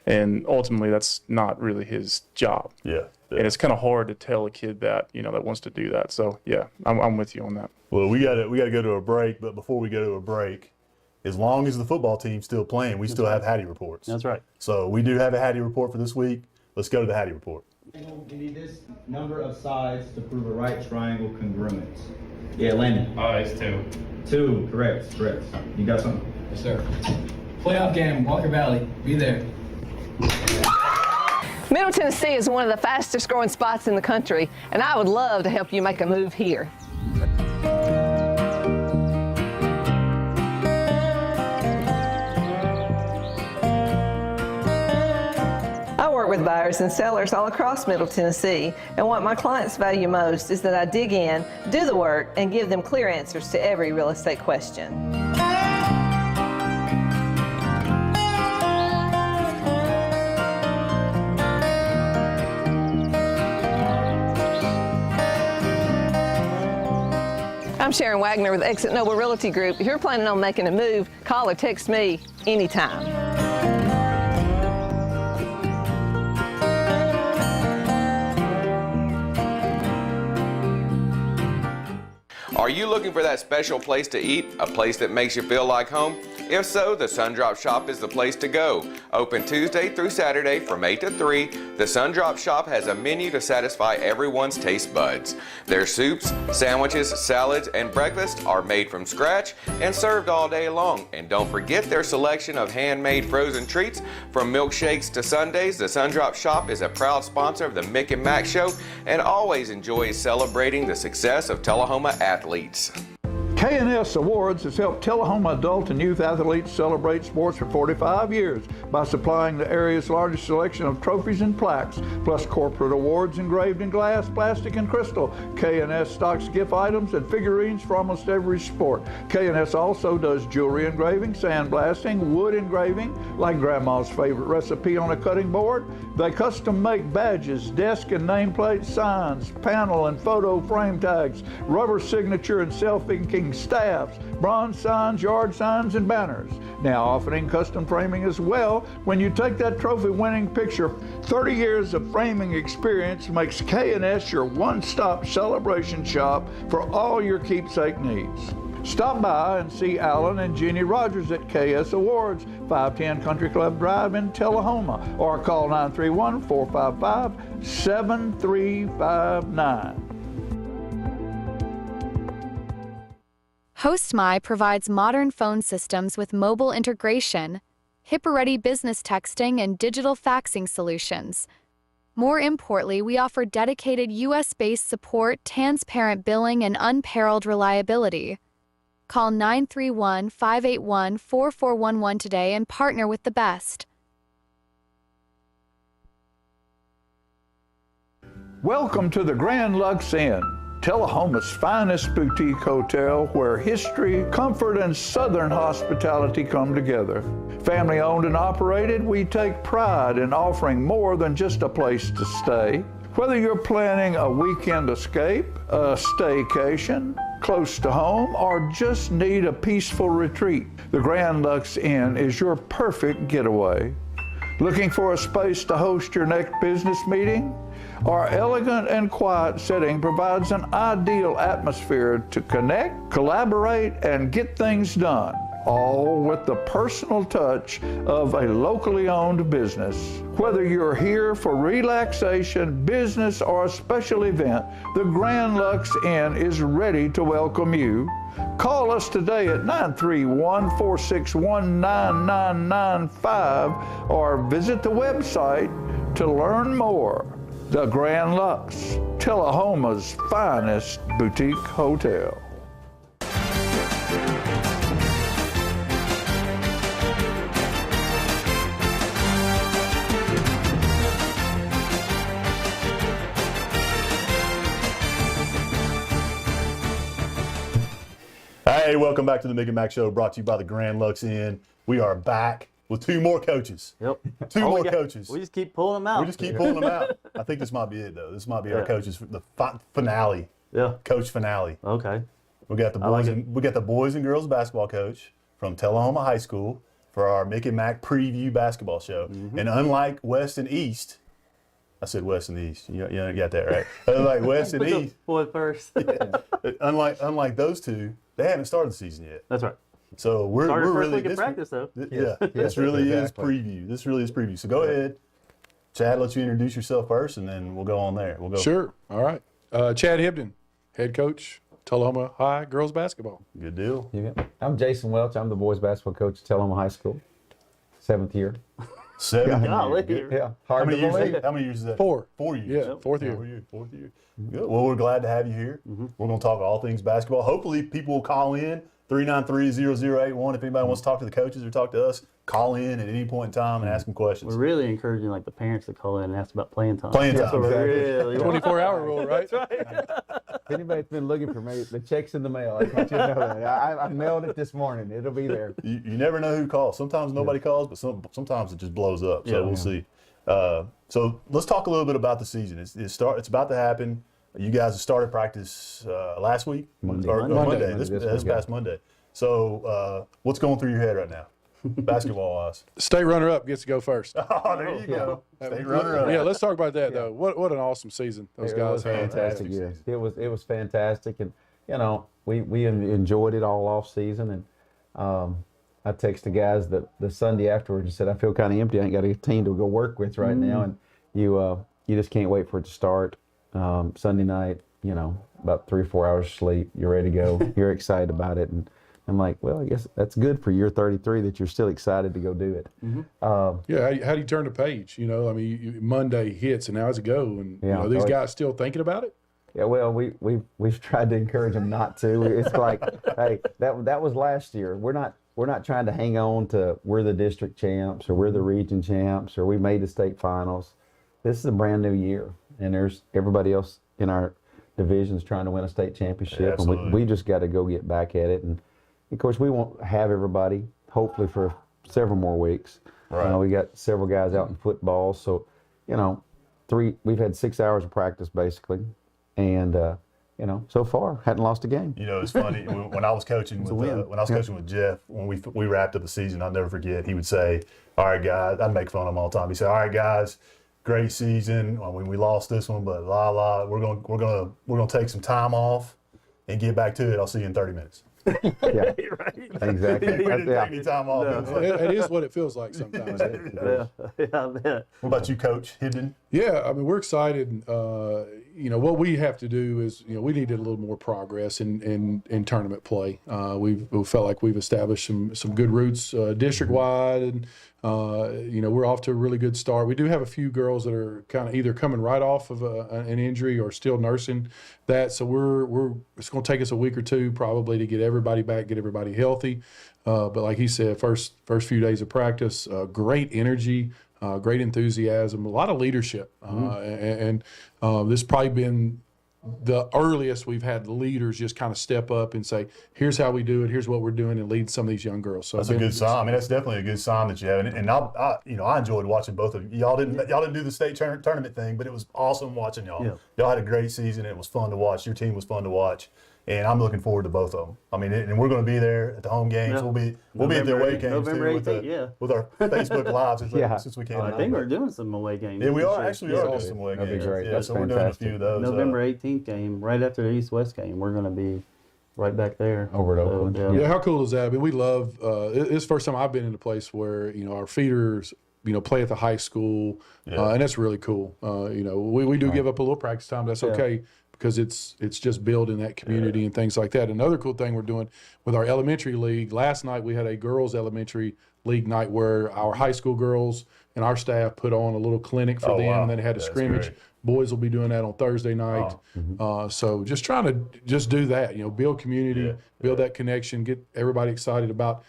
And ultimately, that's not really his job. Yeah. And it's kind of hard to tell a kid that, that wants to do that. So, yeah, I'm with you on that. Well, we got to go to a break, but before we go to a break, as long as the football team's still playing, we still have Hattie reports. That's right. So we do have a Hattie report for this week. Let's go to the Hattie report. We need this number of sides to prove a right triangle congruent. Yeah, Landon. It's 2. 2, correct. You got something? Yes, sir. Playoff game, Walker Valley. Be there. Middle Tennessee is one of the fastest growing spots in the country, and I would love to help you make a move here. I work with buyers and sellers all across Middle Tennessee, and what my clients value most is that I dig in, do the work, and give them clear answers to every real estate question. I'm Sharon Wagner with Exit Noble Realty Group. If you're planning on making a move, call or text me anytime. Are you looking for that special place to eat, a place that makes you feel like home? If so, the Sundrop Shop is the place to go. Open Tuesday through Saturday from 8 to 3, the Sundrop Shop has a menu to satisfy everyone's taste buds. Their soups, sandwiches, salads, and breakfast are made from scratch and served all day long. And don't forget their selection of handmade frozen treats. From milkshakes to sundaes, the Sundrop Shop is a proud sponsor of the Mick and Mac Show and always enjoys celebrating the success of Tullahoma athletes. K&S Awards has helped Tullahoma adult and youth athletes celebrate sports for 45 years by supplying the area's largest selection of trophies and plaques, plus corporate awards engraved in glass, plastic, and crystal. K&S stocks gift items and figurines for almost every sport. K&S also does jewelry engraving, sandblasting, wood engraving, like Grandma's favorite recipe on a cutting board. They custom make badges, desk and nameplate signs, panel and photo frame tags, rubber signature and self-inking staffs, bronze signs, yard signs, and banners. Now offering custom framing as well. When you take that trophy-winning picture, 30 years of framing experience makes K&S your one-stop celebration shop for all your keepsake needs. Stop by and see Alan and Jeannie Rogers at KS Awards, 510 Country Club Drive in Tullahoma, or call 931-455-7359. HostMy provides modern phone systems with mobile integration, HIPAA-ready business texting, and digital faxing solutions. More importantly, we offer dedicated U.S.-based support, transparent billing, and unparalleled reliability. Call 931-581-4411 today and partner with the best. Welcome to the Grand Lux Inn, Tullahoma's finest boutique hotel where history, comfort, and Southern hospitality come together. Family owned and operated, we take pride in offering more than just a place to stay. Whether you're planning a weekend escape, a staycation, close to home, or just need a peaceful retreat, the Grand Lux Inn is your perfect getaway. Looking for a space to host your next business meeting? Our elegant and quiet setting provides an ideal atmosphere to connect, collaborate, and get things done, all with the personal touch of a locally owned business. Whether you're here for relaxation, business, or a special event, the Grand Lux Inn is ready to welcome you. Call us today at 931-461-9995 or visit the website to learn more. The Grand Lux, Tullahoma's finest boutique hotel. Hey, welcome back to the Mick and Mac Show, brought to you by the Grand Lux Inn. We are back with two more coaches. Yep. Two more coaches. We just keep pulling them out. We just keep pulling them out. I think this might be it, though. This might be our coaches for the finale. Yeah. Coach finale. Okay. We got the boys we got the boys and girls basketball coach from Tullahoma High School for our Mick and Mac preview basketball show. Mm-hmm. And unlike West and East, I said West and East. You got that right. Unlike West and East. Boy first. unlike those two, they haven't started the season yet. That's right. So we're really week of practice though. This really is preview. This really is preview. So go ahead, Chad. Let you introduce yourself first, and then we'll go on there. We'll go. Sure. All right. Chad Hibden, head coach, Tullahoma High girls basketball. Good deal. I'm Jason Welch. I'm the boys basketball coach at Tullahoma High School, 7th year. 7 Golly. years. Yeah, How hard many to years? believe. How many years is that? 4. 4 years. Yeah, fourth year. 4 years. Fourth year. Good. Well, we're glad to have you here. We're going to talk all things basketball. Hopefully, people will call in 393-0081 if anybody wants to talk to the coaches or talk to us. Call in at any point in time and ask them questions. We're really encouraging like the parents to call in and ask about playing time. Playing That's time, what we're exactly. really 24-hour rule, right? That's right. If anybody's been looking for me, the check's in the mail. I want you to know that. I mailed it this morning. It'll be there. You never know who calls. Sometimes nobody calls, but sometimes it just blows up. So we'll see. So let's talk a little bit about the season. It's about to happen. You guys have started practice last week? Monday. This past Monday. So what's going through your head right now, basketball-wise? State runner-up gets to go first. Oh, there you go. State runner-up. Yeah, let's talk about that, though. What an awesome season those guys had. Fantastic. Yes, it was fantastic, and we enjoyed it all off season. And I texted the guys the Sunday afterwards and said I feel kind of empty. I ain't got a team to go work with right now, and you just can't wait for it to start. Sunday night, about 3 or 4 hours of sleep. You're ready to go. You're excited about it, and I'm like, well, I guess that's good for year 33 that you're still excited to go do it. How do you turn the page? Monday hits and now it's a go, and these guys still thinking about it. Yeah, well, we've tried to encourage them not to. It's like, hey, that was last year. We're not trying to hang on to we're the district champs or we're the region champs or we made the state finals. This is a brand new year, and there's everybody else in our divisions trying to win a state championship, and we just got to go get back at it. And of course, we won't have everybody, hopefully, for several more weeks. Right. We got several guys out in football, so we've had 6 hours of practice basically, and so far hadn't lost a game. It's funny when I was coaching with Jeff, when we wrapped up the season, I'll never forget. He would say, "All right, guys," I'd make fun of him all the time. He said, "All right, guys, great season. We lost this one, but we're gonna take some time off and get back to it. I'll see you in 30 minutes." Yeah, right. Exactly. We didn't take any time off. No. It is what it feels like sometimes. Yeah, I bet. What about you, Coach Hibden? Yeah, I mean, we're excited. What we have to do is, we needed a little more progress in tournament play. We felt like we've established some good roots district-wide, and, we're off to a really good start. We do have a few girls that are kind of either coming right off of an injury or still nursing that. So it's going to take us a week or two probably to get everybody back, get everybody healthy. But like he said, first few days of practice, great energy, great enthusiasm, a lot of leadership. And this has probably been the earliest we've had leaders just kind of step up and say, here's how we do it, here's what we're doing, and lead some of these young girls. So that's a good sign. I mean, that's definitely a good sign that you have. And I enjoyed watching both of you. Y'all didn't do the state tournament thing, but it was awesome watching y'all. Yeah. Y'all had a great season. It was fun to watch. Your team was fun to watch. And I'm looking forward to both of them. I mean, and we're going to be there at the home games. Yeah. We'll be at the away games November too 18th, with our Facebook Lives since we came. I think we're doing some away games. Yeah, we are actually doing some away games. That'd be great. Yeah, That's so fantastic. we're doing a few of those. November 18th game, right after the East-West game, we're going to be right back there. Over at Oakland. Yeah, how cool is that? I mean, we love. It's the first time I've been in a place where our feeders play at the high school, and that's really cool. We do give up a little practice time. That's okay. Because it's just building that community and things like that. Another cool thing we're doing with our elementary league, last night we had a girls elementary league night where our high school girls and our staff put on a little clinic for them, and then they had a scrimmage. Great. Boys will be doing that on Thursday night. So just trying to do that, build community, build that connection, get everybody excited about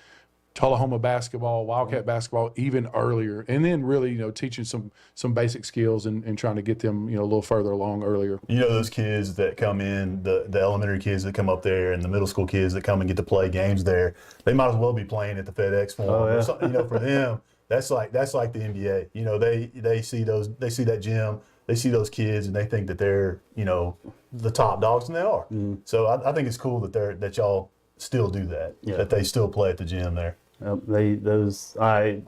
Tullahoma basketball, Wildcat basketball even earlier, and then really teaching some basic skills and trying to get them a little further along earlier. Those kids that come in, the elementary kids that come up there, and the middle school kids that come and get to play games there, they might as well be playing at the FedEx Forum. For them, that's like the NBA. They see that gym, they see those kids, and they think that they're the top dogs, and they are. So I think it's cool that y'all still do that. That they still play at the gym there. I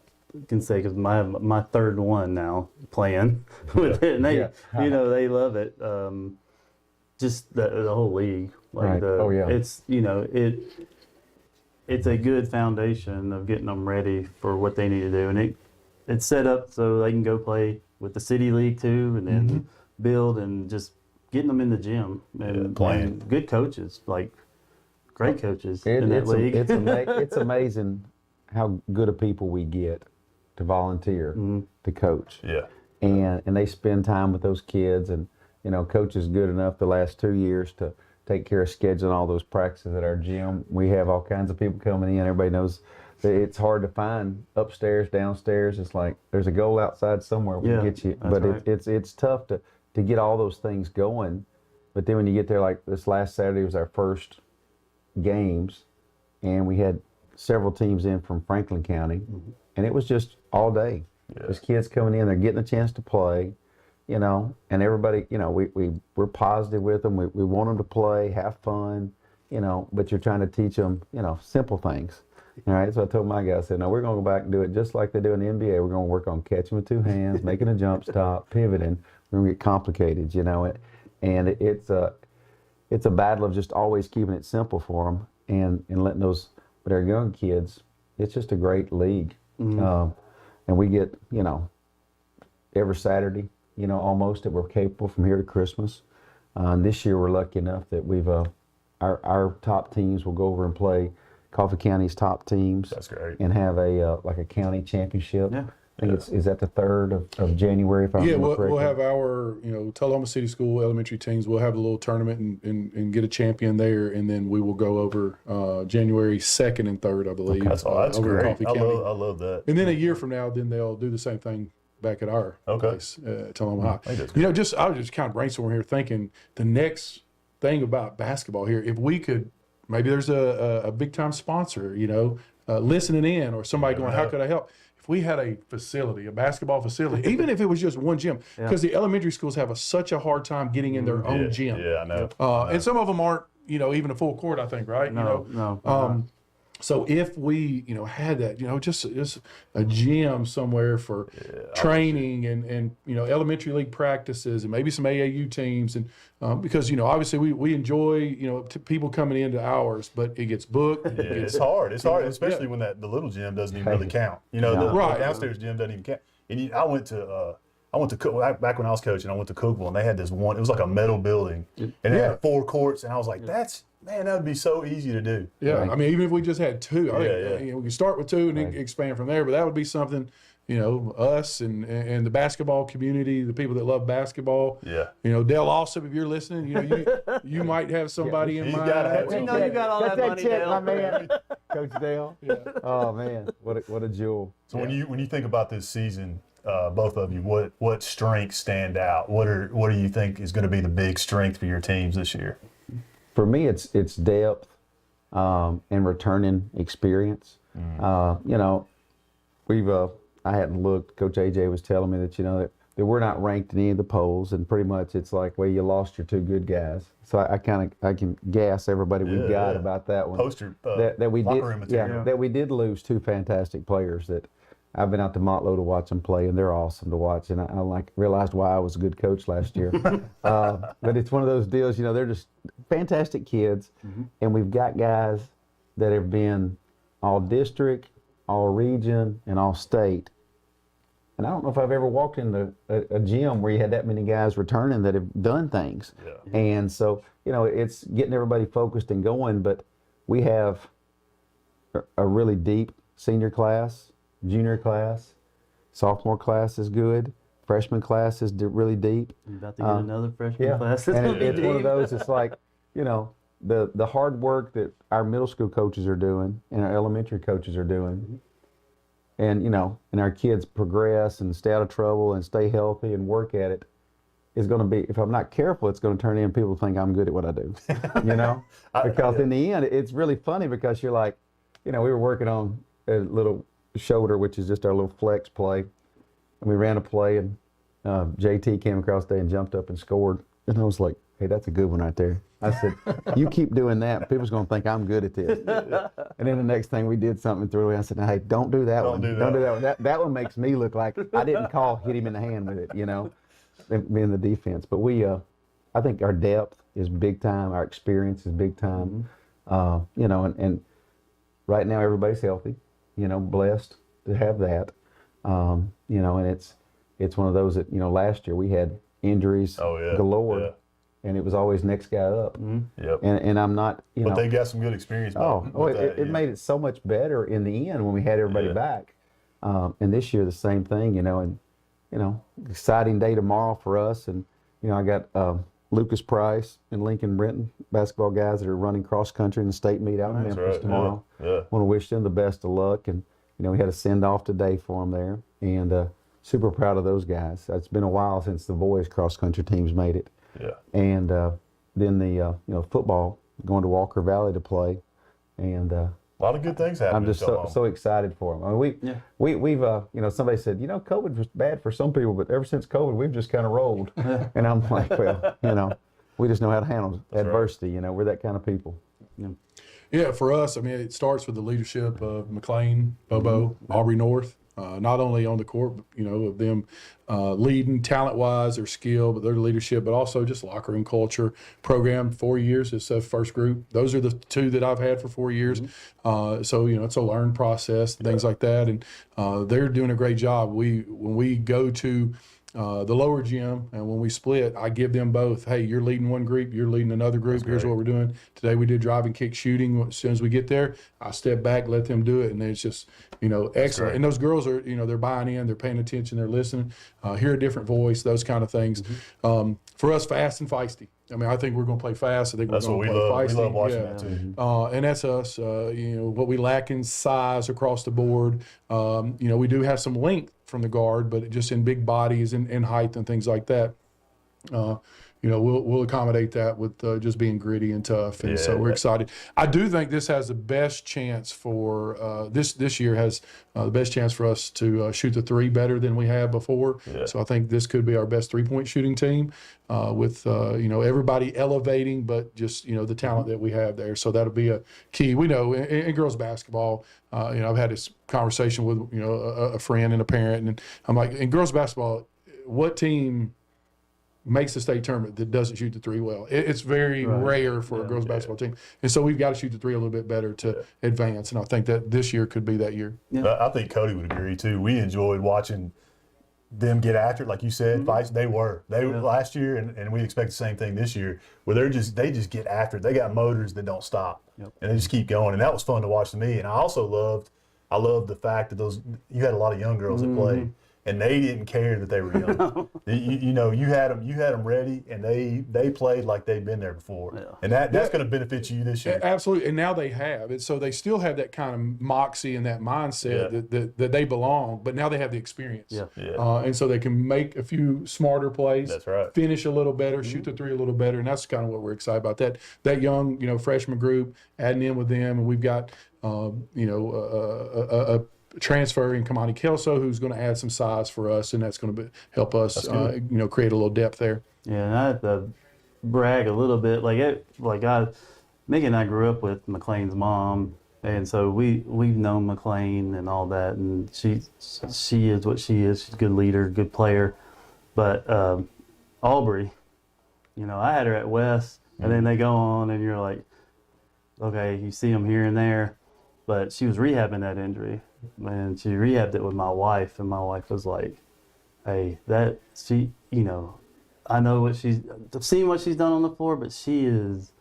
can say because my third one now playing with it, and they they love it. Just the whole league, like it's it's a good foundation of getting them ready for what they need to do, and it's set up so they can go play with the city league too, and then build and just getting them in the gym and playing. Good coaches, like great coaches in that league. It's amazing how good of people we get to volunteer to coach. Yeah. And they spend time with those kids, and coach is good enough the last 2 years to take care of scheduling all those practices at our gym. We have all kinds of people coming in. Everybody knows that it's hard to find upstairs, downstairs. It's like there's a goal outside somewhere we can get you, but right. it's tough to get all those things going. But then when you get there, like this last Saturday was our first games, and we had several teams in from Franklin County, and it was just all day. There's kids coming in, they're getting a chance to play, and everybody, we're positive with them. We want them to play, have fun, but you're trying to teach them, simple things. All right, so I told my guys, I said, no, we're going to go back and do it just like they do in the NBA. We're going to work on catching with two hands, making a jump stop, pivoting. We're going to get complicated, and it's a battle of just always keeping it simple for them and letting those, but our young kids, it's just a great league. And we get, every Saturday, almost that we're capable from here to Christmas. And this year we're lucky enough that we've, our top teams will go over and play Coffee County's top teams. That's great. And have like a county championship. Yeah. I think is that the 3rd of January, if I remember correctly? We'll have our, Tullahoma City School elementary teams. We'll have a little tournament and get a champion there, and then we will go over January 2nd and 3rd, I believe. That's great. I love that. And then a year from now, then they'll do the same thing back at our place, Tullahoma High. I was just kind of brainstorming here, thinking the next thing about basketball here, if we could, maybe there's a big time sponsor, listening in, or somebody going, how could I help? If we had a facility, a basketball facility, even if it was just one gym, because the elementary schools have such a hard time getting in their own gym. Yeah, I know. And some of them aren't, even a full court, I think, right? No. So if we, had that, just a gym somewhere for training and elementary league practices and maybe some AAU teams, and because obviously we enjoy people coming into ours, but it gets booked. It's hard. It's hard, especially when the little gym doesn't even really count. The downstairs gym doesn't even count. And I went to back when I was coaching. I went to Cookville, and they had this one. It was like a metal building, and it had 4 courts. And I was like, Man, that would be so easy to do. Yeah, I mean, even if we just had 2, I think we can start with 2 and then expand from there. But that would be something, us and the basketball community, the people that love basketball. Yeah. Dale Alsop, if you're listening, you might have somebody in mind. You got all that money, check, Dale. my man, Coach Dale. Yeah. Oh man, what a jewel. So when you think about this season, both of you, what strengths stand out? What do you think is going to be the big strength for your teams this year? For me, it's depth and returning experience. I hadn't looked. Coach AJ was telling me that that we're not ranked in any of the polls, and pretty much it's like, well, you lost your 2 good guys. So I can gas everybody we've got about that one. Poster that we locker did, room material. that we did lose 2 fantastic players that I've been out to Montlow to watch them play, and they're awesome to watch. And I realized why I was a good coach last year. But it's one of those deals, they're just fantastic kids, and we've got guys that have been all district, all region, and all state. And I don't know if I've ever walked into a gym where you had that many guys returning that have done things. Yeah. And so, it's getting everybody focused and going, but we have a really deep senior class. Junior class, sophomore class is good. Freshman class is really deep. You're about to get another freshman class. And it's one of those. It's like the hard work that our middle school coaches are doing and our elementary coaches are doing, and and our kids progress and stay out of trouble and stay healthy and work at it, is going to be, if I'm not careful, it's going to turn in people think I'm good at what I do. Because in the end, it's really funny because you're like, we were working on a little shoulder, which is just our little flex play, and we ran a play, and JT came across there and jumped up and scored, and I was like, hey, that's a good one right there. I said, you keep doing that, people's going to think I'm good at this. And then the next thing we did something through it, I said, hey, don't do that one. Don't do that one. That one makes me look like I didn't hit him in the hand with it, being the defense. But I think our depth is big time, our experience is big time, and right now everybody's healthy. Blessed to have that, and it's one of those that, last year we had injuries galore, and it was always next guy up. Yep. And I'm not, But they got some good experience. It made it so much better in the end when we had everybody back. And this year the same thing, and exciting day tomorrow for us. And I got Lucas Price and Lincoln Brenton, basketball guys that are running cross country in the state meet out in Memphis tomorrow. Yeah. Want to wish them the best of luck. And we had a send off today for them there, and super proud of those guys. It's been a while since the boys cross country teams made it. Yeah. And then the football, going to Walker Valley to play, and a lot of good things happening. I'm just so excited for them. I mean, we've somebody said, COVID was bad for some people, but ever since COVID, we've just kind of rolled. And I'm like, well, we just know how to handle adversity. We're that kind of people. Yeah, for us, I mean, it starts with the leadership of McLean, Bobo, Aubrey North. Not only on the court, but, of them leading talent-wise, their skill, but their leadership, but also just locker room culture. Program 4 years is the first group. Those are the two that I've had for 4 years. So it's a learned process, things like that, and they're doing a great job. When we go to the lower gym, and when we split, I give them both, hey, you're leading one group, you're leading another group, here's what we're doing. Today we did driving kick shooting. As soon as we get there, I step back, let them do it, and it's just, excellent. And those girls are, they're buying in, they're paying attention, they're listening, hear a different voice, those kind of things. For us, fast and feisty. I mean, I think we're going to play fast. I think we're going to play feisty. We love watching that too. And that's us. What we lack in size across the board. We do have some length from the guard, but just in big bodies and height and things like that. We'll accommodate that with just being gritty and tough, and so we're excited. I do think this has the best chance for this year has the best chance for us to shoot the three better than we have before. So I think this could be our best 3-point shooting team with everybody elevating, but just the talent that we have there. So that'll be a key. We know in girls basketball. I've had this conversation with a friend and a parent, and I'm like, in girls basketball, what team makes the state tournament that doesn't shoot the three well? It's very rare for a girls basketball team. And so we've got to shoot the three a little bit better to advance. And I think that this year could be that year. I think Cody would agree too. We enjoyed watching them get after it, like you said. They were last year, and we expect the same thing this year, where they just get after it. They got motors that don't stop, and they just keep going. And that was fun to watch to me. And I also loved the fact that you had a lot of young girls that played. And they didn't care that they were young. You had them ready, and they played like they'd been there before. And that's going to benefit you this year. Absolutely, and now they have. And so they still have that kind of moxie and that mindset that they belong, but now they have the experience. And so they can make a few smarter plays, finish a little better, shoot the three a little better, and that's kind of what we're excited about. That young freshman group, adding in with them, and we've got a transfer in Kamani Kelso, who's going to add some size for us, and that's going to help us, create a little depth there. Yeah, and I have to brag a little bit. Mick and I grew up with McLean's mom, and so we've known McLean and all that, and she is what she is. She's a good leader, good player. But Aubrey, I had her at West, and then they go on, and you're like, okay, you see them here and there, but she was rehabbing that injury. And she rehabbed it with my wife, and my wife was like, hey, I know I've seen what she's done on the floor, but she is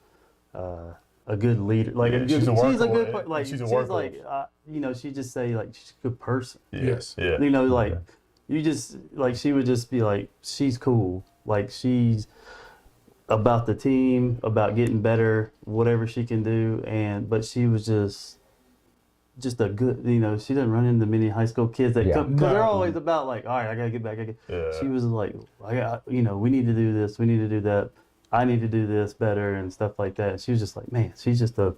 a good leader. She's a workhorse. She's a workhorse. She just say, she's a good person. Yes. Yeah. You just, she would just be like, she's cool. She's about the team, about getting better, whatever she can do. But she was just a good, she doesn't run into many high school kids that come, because they're always about all right, I gotta get back. She was like, we need to do this, we need to do that, I need to do this better and stuff like that. And she was just like, man, she's just a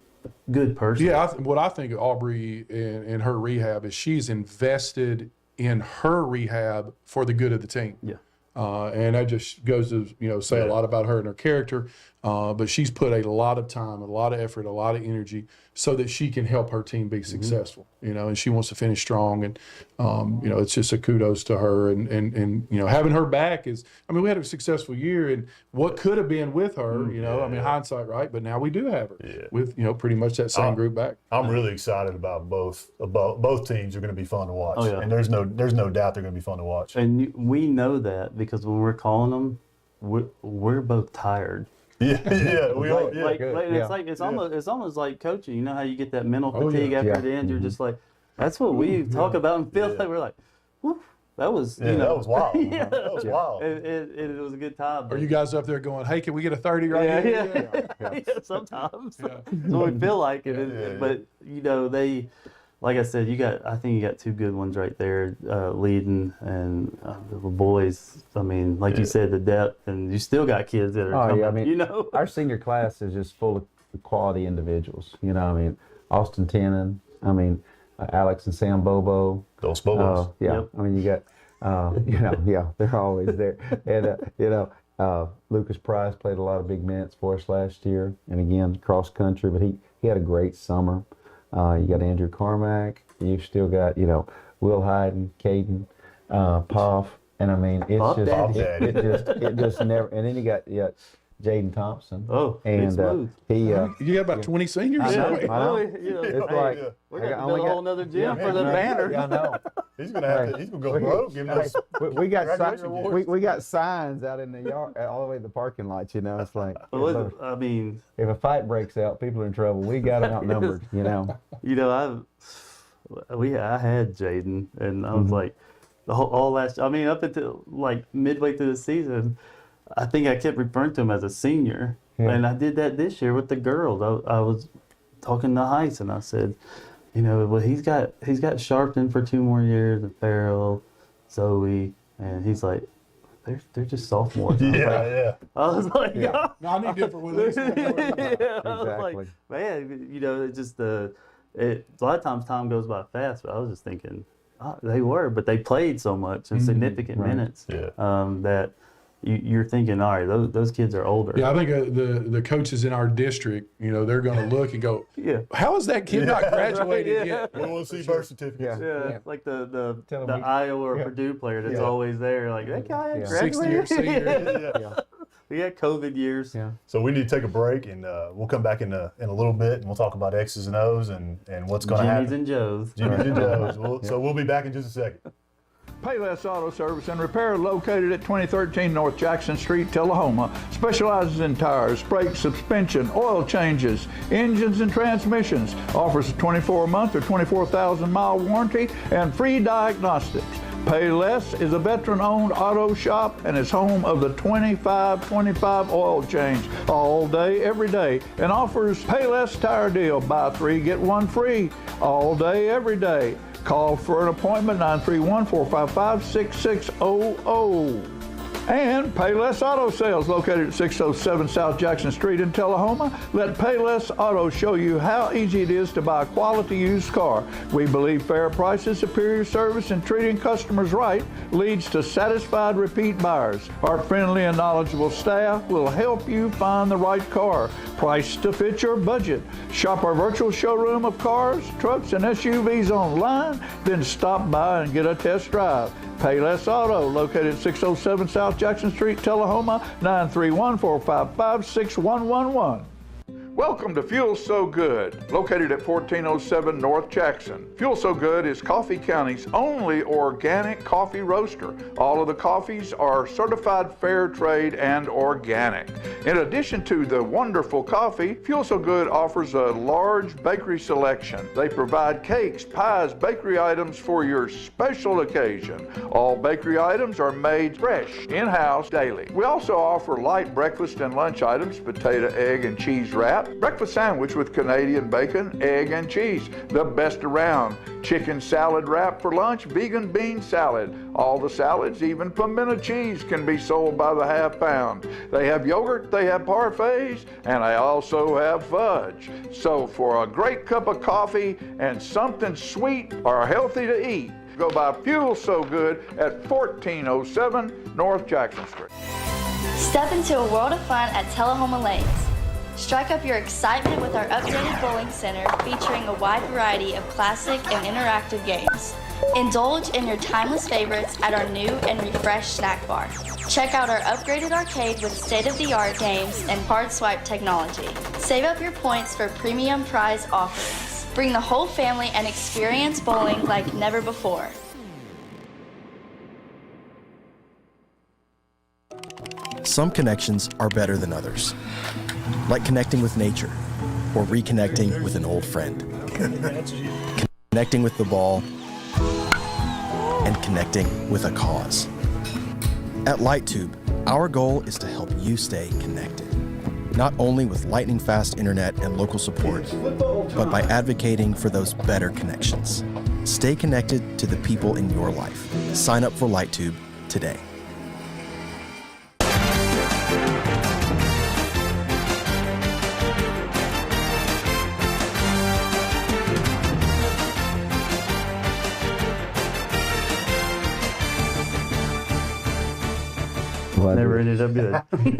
good person. Yeah, what I think of Aubrey and her rehab is she's invested in her rehab for the good of the team. Yeah. And that just goes to say a lot about her and her character. But she's put a lot of time, a lot of effort, a lot of energy so that she can help her team be successful. And she wants to finish strong. And it's just a kudos to her. And having her back is, we had a successful year, and what could have been with her, hindsight, right? But now we do have her with pretty much that same group back. I'm really excited about both. Both teams are going to be fun to watch. Oh, yeah. And there's no doubt they're going to be fun to watch. And we know that because when we're calling them, we're both tired. Yeah, we are. It's almost like coaching. You know how you get that mental fatigue after the end. You're just like, That's what we talk about and feel like we're like, whew, that was, Yeah, you know. that was wild. Yeah, That was wild. It was a good time. Are you guys up there going, hey, can we get a 30 right Yeah, here? yeah. Yeah, sometimes. That's what we feel like. But, you know, like I said, I think you got two good ones right there leading, and the boys, I mean, like you said, the depth, and you still got kids that are coming, I mean, you know. Our senior class is just full of quality individuals. You know, I mean, Austin Tennant, I mean, Alex and Sam Bobo. Those Bobos. Yeah, I mean, you got, you know, yeah, they're always there. And, you know, Lucas Price played a lot of big minutes for us last year, and again, cross country, but he had a great summer. You got Andrew Carmack. You've still got, you know, Will Hyden, Caden, Poff, and I mean, it's Pop just, Daddy. it just never. And then you got Jaden Thompson. Oh, and smooth. he. You got about 20 seniors. I know. You know, It's hey, like we're going to build a whole nother gym for the banner. Yeah, I know. He's gonna go broke. Give us We got graduation awards. we got signs out in the yard, all the way to the parking lot. You know, it's like, Well, I mean, if a fight breaks out, people are in trouble. We got them outnumbered. You know. You know, I had Jaden, and I was like, all last. I mean, up until like midway through the season, I think I kept referring to him as a senior, and I did that this year with the girls. I was talking to Heiss, and I said, you know, well, he's got Sharpton for 2 more years, and Farrell, Zoe, and he's like, they're just sophomores. Yeah. I was like, No, I need different with this. yeah, I was like, man, you know, it's just a lot of times time goes by fast, but I was just thinking, they were, but they played so much in significant minutes that you're thinking, all right, those kids are older. Yeah, I think the coaches in our district, you know, they're going to look and go, how is that kid not graduated yet? We want to see birth certificates. Yeah. Like the Iowa or Purdue player that's always there, like, that guy ain't 60-year graduated. senior. We had COVID years. Yeah. So we need to take a break, and we'll come back in a little bit, and we'll talk about X's and O's and what's going to happen. Jimmy's and Joe's. Jimmy's and Joe's. So we'll be back in just a second. Payless Auto Service and Repair, located at 2013 North Jackson Street, Tullahoma, specializes in tires, brakes, suspension, oil changes, engines, and transmissions. Offers a 24-month or 24,000-mile warranty and free diagnostics. Payless is a veteran-owned auto shop and is home of the 25-25 oil change all day, every day, and offers Payless Tire Deal. Buy 3, get 1 free all day, every day. Call for an appointment, 931-455-6600. And Payless Auto Sales, located at 607 South Jackson Street in Tullahoma. Let Payless Auto show you how easy it is to buy a quality used car. We believe fair prices, superior service, and treating customers right leads to satisfied repeat buyers. Our friendly and knowledgeable staff will help you find the right car, priced to fit your budget. Shop our virtual showroom of cars, trucks, and SUVs online, then stop by and get a test drive. Payless Auto, located at 607 South Jackson Street, Tullahoma, 931-455-6111. Welcome to Fuel So Good, located at 1407 North Jackson. Fuel So Good is Coffee County's only organic coffee roaster. All of the coffees are certified fair trade and organic. In addition to the wonderful coffee, Fuel So Good offers a large bakery selection. They provide cakes, pies, bakery items for your special occasion. All bakery items are made fresh, in-house, daily. We also offer light breakfast and lunch items, potato, egg, and cheese wrap, breakfast sandwich with Canadian bacon, egg, and cheese, the best around. Chicken salad wrap for lunch, vegan bean salad. All the salads, even pimento cheese, can be sold by the half pound. They have yogurt, they have parfaits, and they also have fudge. So for a great cup of coffee and something sweet or healthy to eat, go by Fuel So Good at 1407 North Jackson Street. Step into a world of fun at Tullahoma Lanes. Strike up your excitement with our updated bowling center featuring a wide variety of classic and interactive games. Indulge in your timeless favorites at our new and refreshed snack bar. Check out our upgraded arcade with state-of-the-art games and card swipe technology. Save up your points for premium prize offerings. Bring the whole family and experience bowling like never before. Some connections are better than others, like connecting with nature or reconnecting with an old friend. connecting with the ball, and connecting with a cause. At LightTube, our goal is to help you stay connected, not only with lightning-fast internet and local support, but by advocating for those better connections. Stay connected to the people in your life. Sign up for LightTube today. Never ended up good.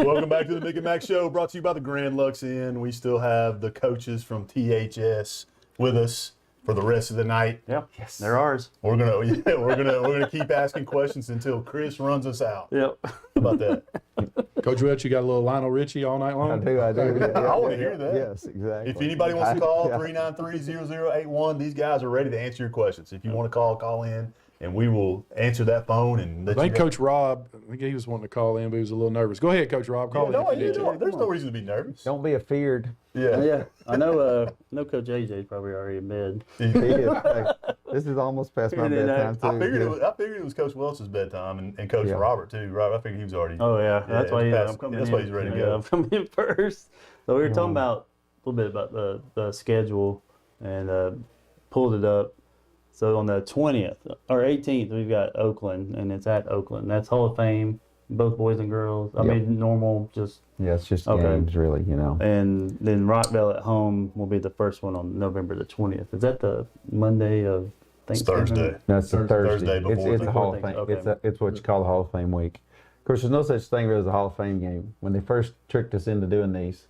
Welcome back to the Mick and Mac Show, brought to you by the Grand Lux Inn. We still have the coaches from THS with us for the rest of the night. Yep, yes, they're ours. We're gonna keep asking questions until Chris runs us out. Yep. How about that? Coach Welch, you got a little Lionel Richie all night long? I do. I want to hear that. Yes, exactly. If anybody wants to call 393-0081, these guys are ready to answer your questions. If you want to call in, and we will answer that phone. And I think Coach Rob, I think he was wanting to call in, but he was a little nervous. Go ahead, Coach Rob. Call in. There's no reason to be nervous. Don't be afeared. Yeah. I know Coach AJ's probably already in bed. He is. Hey, this is almost past my bedtime, too. I figured it was Coach Welch's bedtime and Coach Robert, too. Robert, I figured he was already. Oh, yeah. That's why I'm coming in. That's why he's ready to go. I'm coming in first. So we were talking about a little bit about the schedule and pulled it up. So on the 20th or 18th, we've got Oakland, and it's at Oakland. That's Hall of Fame, both boys and girls. I mean, normal, just. Yeah, it's just games, really, you know. And then Rockville at home will be the first one on November the 20th. Is that the Monday of Thanksgiving? It's Thursday. No, it's the Thursday before. It's a Hall of Fame. Okay. It's what you call the Hall of Fame week. Of course, there's no such thing as a Hall of Fame game. When they first tricked us into doing these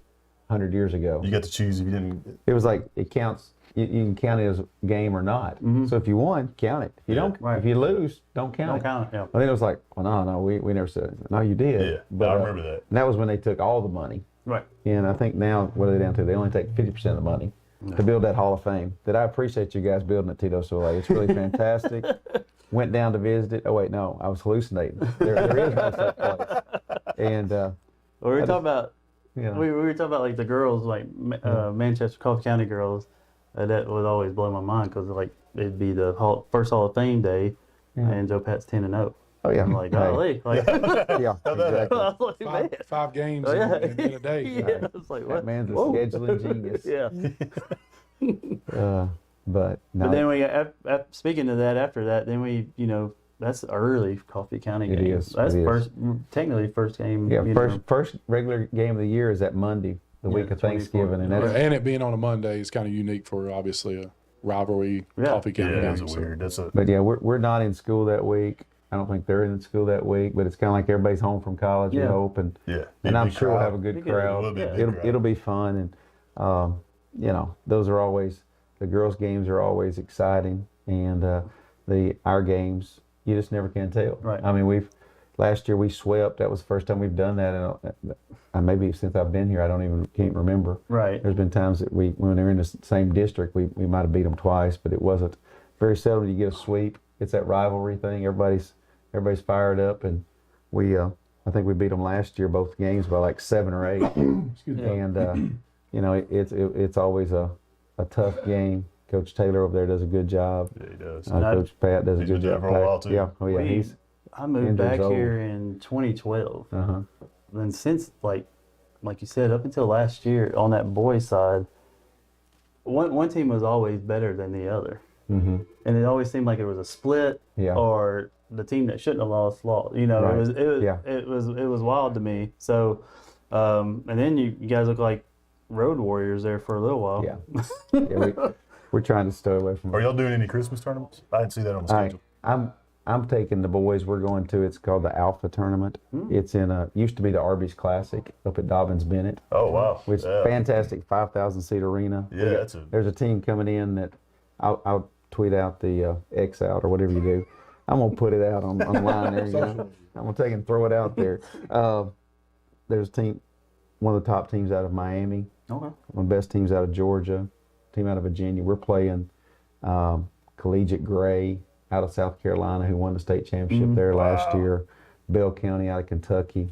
100 years ago. You got to choose if you didn't. It was like, it counts. You can count it as a game or not. Mm-hmm. So if you won, count it. If you don't, if you lose, don't count it. Don't count it. Yeah. I think it was like, well, no, we never said it. No, you did. Yeah, but I remember that. And that was when they took all the money. Right. And I think now, what are they down to? They only take 50% of the money to build that Hall of Fame. That I appreciate you guys building at Tito Soleil. It's really fantastic. Went down to visit it. Oh wait, no, I was hallucinating. There is no such place. And we were talking about. We were talking about like the girls, like Manchester Coffee County girls. That would always blow my mind because like it'd be the first Hall of Fame day, and Joe Pat's 10-0. Oh yeah, I'm like golly, like yeah, exactly. I was like, five games in a day. Yeah, it's like what? That man's a scheduling genius. Yeah. But no. But then we, speaking of that, after that, then we, that's early Coffee County game. It is. That's technically first game. Yeah, first regular game of the year is that Monday, the week of Thanksgiving, and it being on a Monday is kind of unique for obviously a rivalry Coffee County game. That's weird. But yeah, we're not in school that week. I don't think they're in school that week, but it's kind of like everybody's home from college. We hope, and I'm sure we'll have a good crowd. It'll be fun, and those are always the girls' games are always exciting, and our games you just never can tell. Right. I mean, last year we swept. That was the first time we've done that, and maybe since I've been here, can't remember. Right. There's been times that when they're in the same district, we might have beat them twice, but it wasn't very seldom you get a sweep. It's that rivalry thing. Everybody's fired up, and I think we beat them last year both games by like 7 or 8. Excuse me. And it's always a tough game. Coach Taylor over there does a good job. Yeah, he does. Coach Pat does a good job. For a while too. Yeah, oh yeah. I moved back here in 2012, and since like you said, up until last year on that boys' side, one team was always better than the other. Mm-hmm. And it always seemed like it was a split, or the team that shouldn't have lost. It was wild to me. So, and then you guys look like road warriors there for a little while. Yeah, we're trying to stay away from. Are y'all doing any Christmas tournaments? I didn't see that on the schedule. I'm taking the boys. We're going to. It's called the Alpha Tournament. It's used to be the Arby's Classic up at Dobbins Bennett. Oh wow! Which fantastic 5,000-seat arena. Yeah, there's a team coming in that I'll tweet out the X out or whatever you do. I'm gonna put it out online there. I'm gonna take and throw it out there. There's a team, one of the top teams out of Miami. Okay. One of the best teams out of Georgia. Team out of Virginia. We're playing Collegiate Gray out of South Carolina, who won the state championship there last year. Bell County out of Kentucky.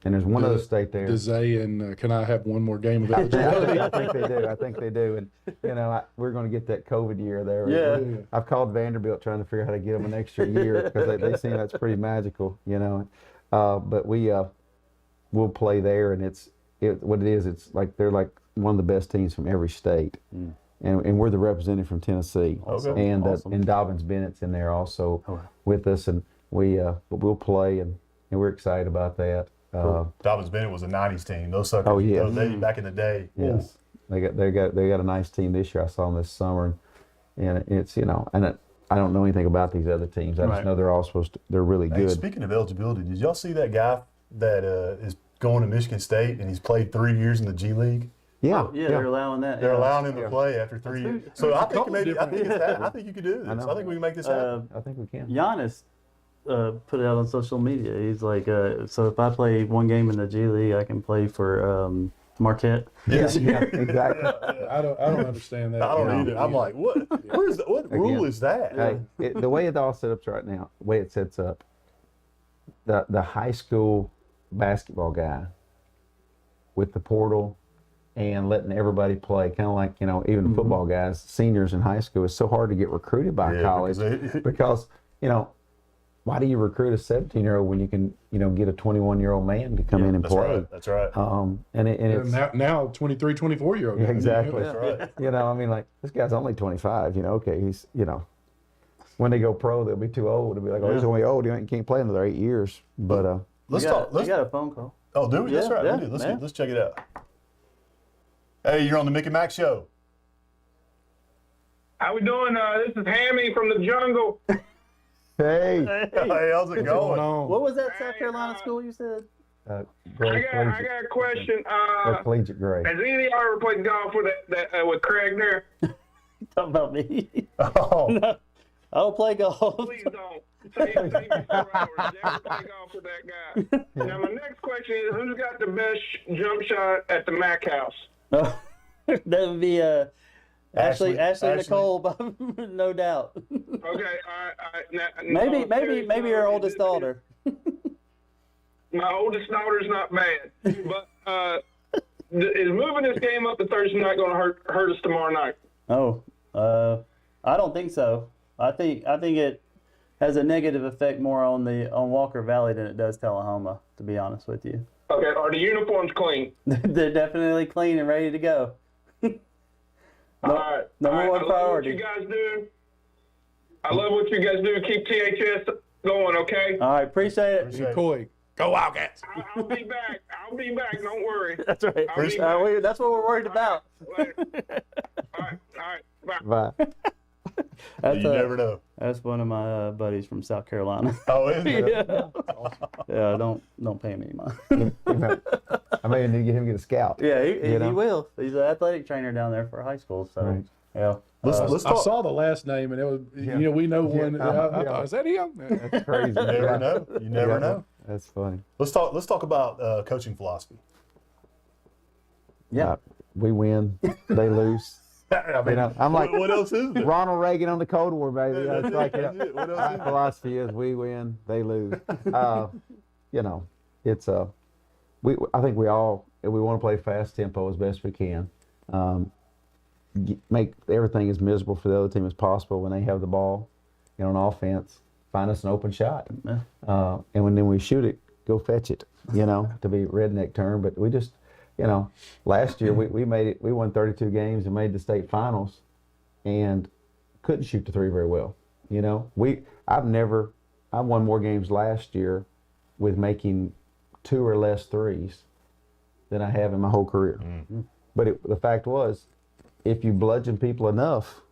And there's one other state there. Does they and can I have one more game of eligibility? I think they do. I think they do. And we're going to get that COVID year there. Yeah. I've called Vanderbilt trying to figure out how to get them an extra year because they seem that's pretty magical. But we'll play there, and it's like they're like one of the best teams from every state. And we're the representative from Tennessee. Okay. And Awesome. and Dobbins Bennett's in there also with us, and we'll play, and we're excited about that. Dobbins Bennett was a '90s team. Those suckers. Oh, yeah. Back in the day. Yes, they got a nice team this year. I saw them this summer, and it's and I don't know anything about these other teams. I just know they're all they're really good. Hey, speaking of eligibility, did y'all see that guy that is going to Michigan State and he's played 3 years in the G League? Yeah, They're allowing that. They're allowing him to play after 3 years. So I think I think you could do this. I think we can make this happen. I think we can. Giannis put it out on social media. He's like, so if I play one game in the G League, I can play for Marquette. Yeah, exactly. I don't understand that. I don't either. I'm like, what? What rule is that? Hey, the way it all set up right now, the way it sets up, the high school basketball guy with the portal and letting everybody play, kind of like even the football guys, seniors in high school, it's so hard to get recruited by college because why do you recruit a 17-year-old when you can get a 21-year-old man to come in and play? That's right. And it's now 23, 24-year-old. Exactly. That's right. I mean, like this guy's only 25. Okay, he's when they go pro, they'll be too old to be like, oh, he's only old. He can't play another 8 years. But let's talk. You got a phone call. Oh, do we? Yeah, That's right. yeah, We do. Let's check it out. Hey, you're on the Mick and Mac Show. How we doing? This is Hammy from the jungle. Hey, how's it going? What was that South Carolina school you said? I got a question. Collegiate Gray. Has any of y'all ever played golf with with Craig there? Talking about me? Oh. No, I don't play golf. Please don't. Save me 4 hours. Never play golf with that guy. Now my next question is, who's got the best jump shot at the Mac house? That would be Ashley Nicole, no doubt. Okay, all right. Maybe your oldest daughter. My oldest daughter's not bad, but is moving this game up to Thursday night going to hurt us tomorrow night? Oh, I don't think so. I think it has a negative effect more on Walker Valley than it does Tullahoma, to be honest with you. Okay, are the uniforms clean? They're definitely clean and ready to go. All right. Number one priority. I love what you guys do. I love what you guys do. Keep THS going, okay? All right, appreciate it. Coy. Go Wildcats. I'll be back. I'll be back. Don't worry. That's right. That's what we're worried about. All right. Bye. Bye. You never know. That's one of my buddies from South Carolina. Oh, is it? Yeah, don't pay me money. I may need to get him to get a scout. Yeah, he will. He's an athletic trainer down there for high school. So, right. Yeah. I saw the last name, and it was we know one. I thought, is that him? That's crazy. You never know. You never know. That's funny. Let's talk about coaching philosophy. Yeah. We win, they lose. I mean, I'm like, what else is there? Ronald Reagan on the Cold War, baby. It's like, What else my is there? philosophy is we win, they lose. It's I think we want to play fast tempo as best we can. Make everything as miserable for the other team as possible when they have the ball. On offense, find us an open shot, and then we shoot it, go fetch it. To be redneck term, but we just. Last year we made it. We won 32 games and made the state finals, and couldn't shoot the three very well. I won more games last year with making 2 or less threes than I have in my whole career. Mm-hmm. But the fact was, if you bludgeon people enough,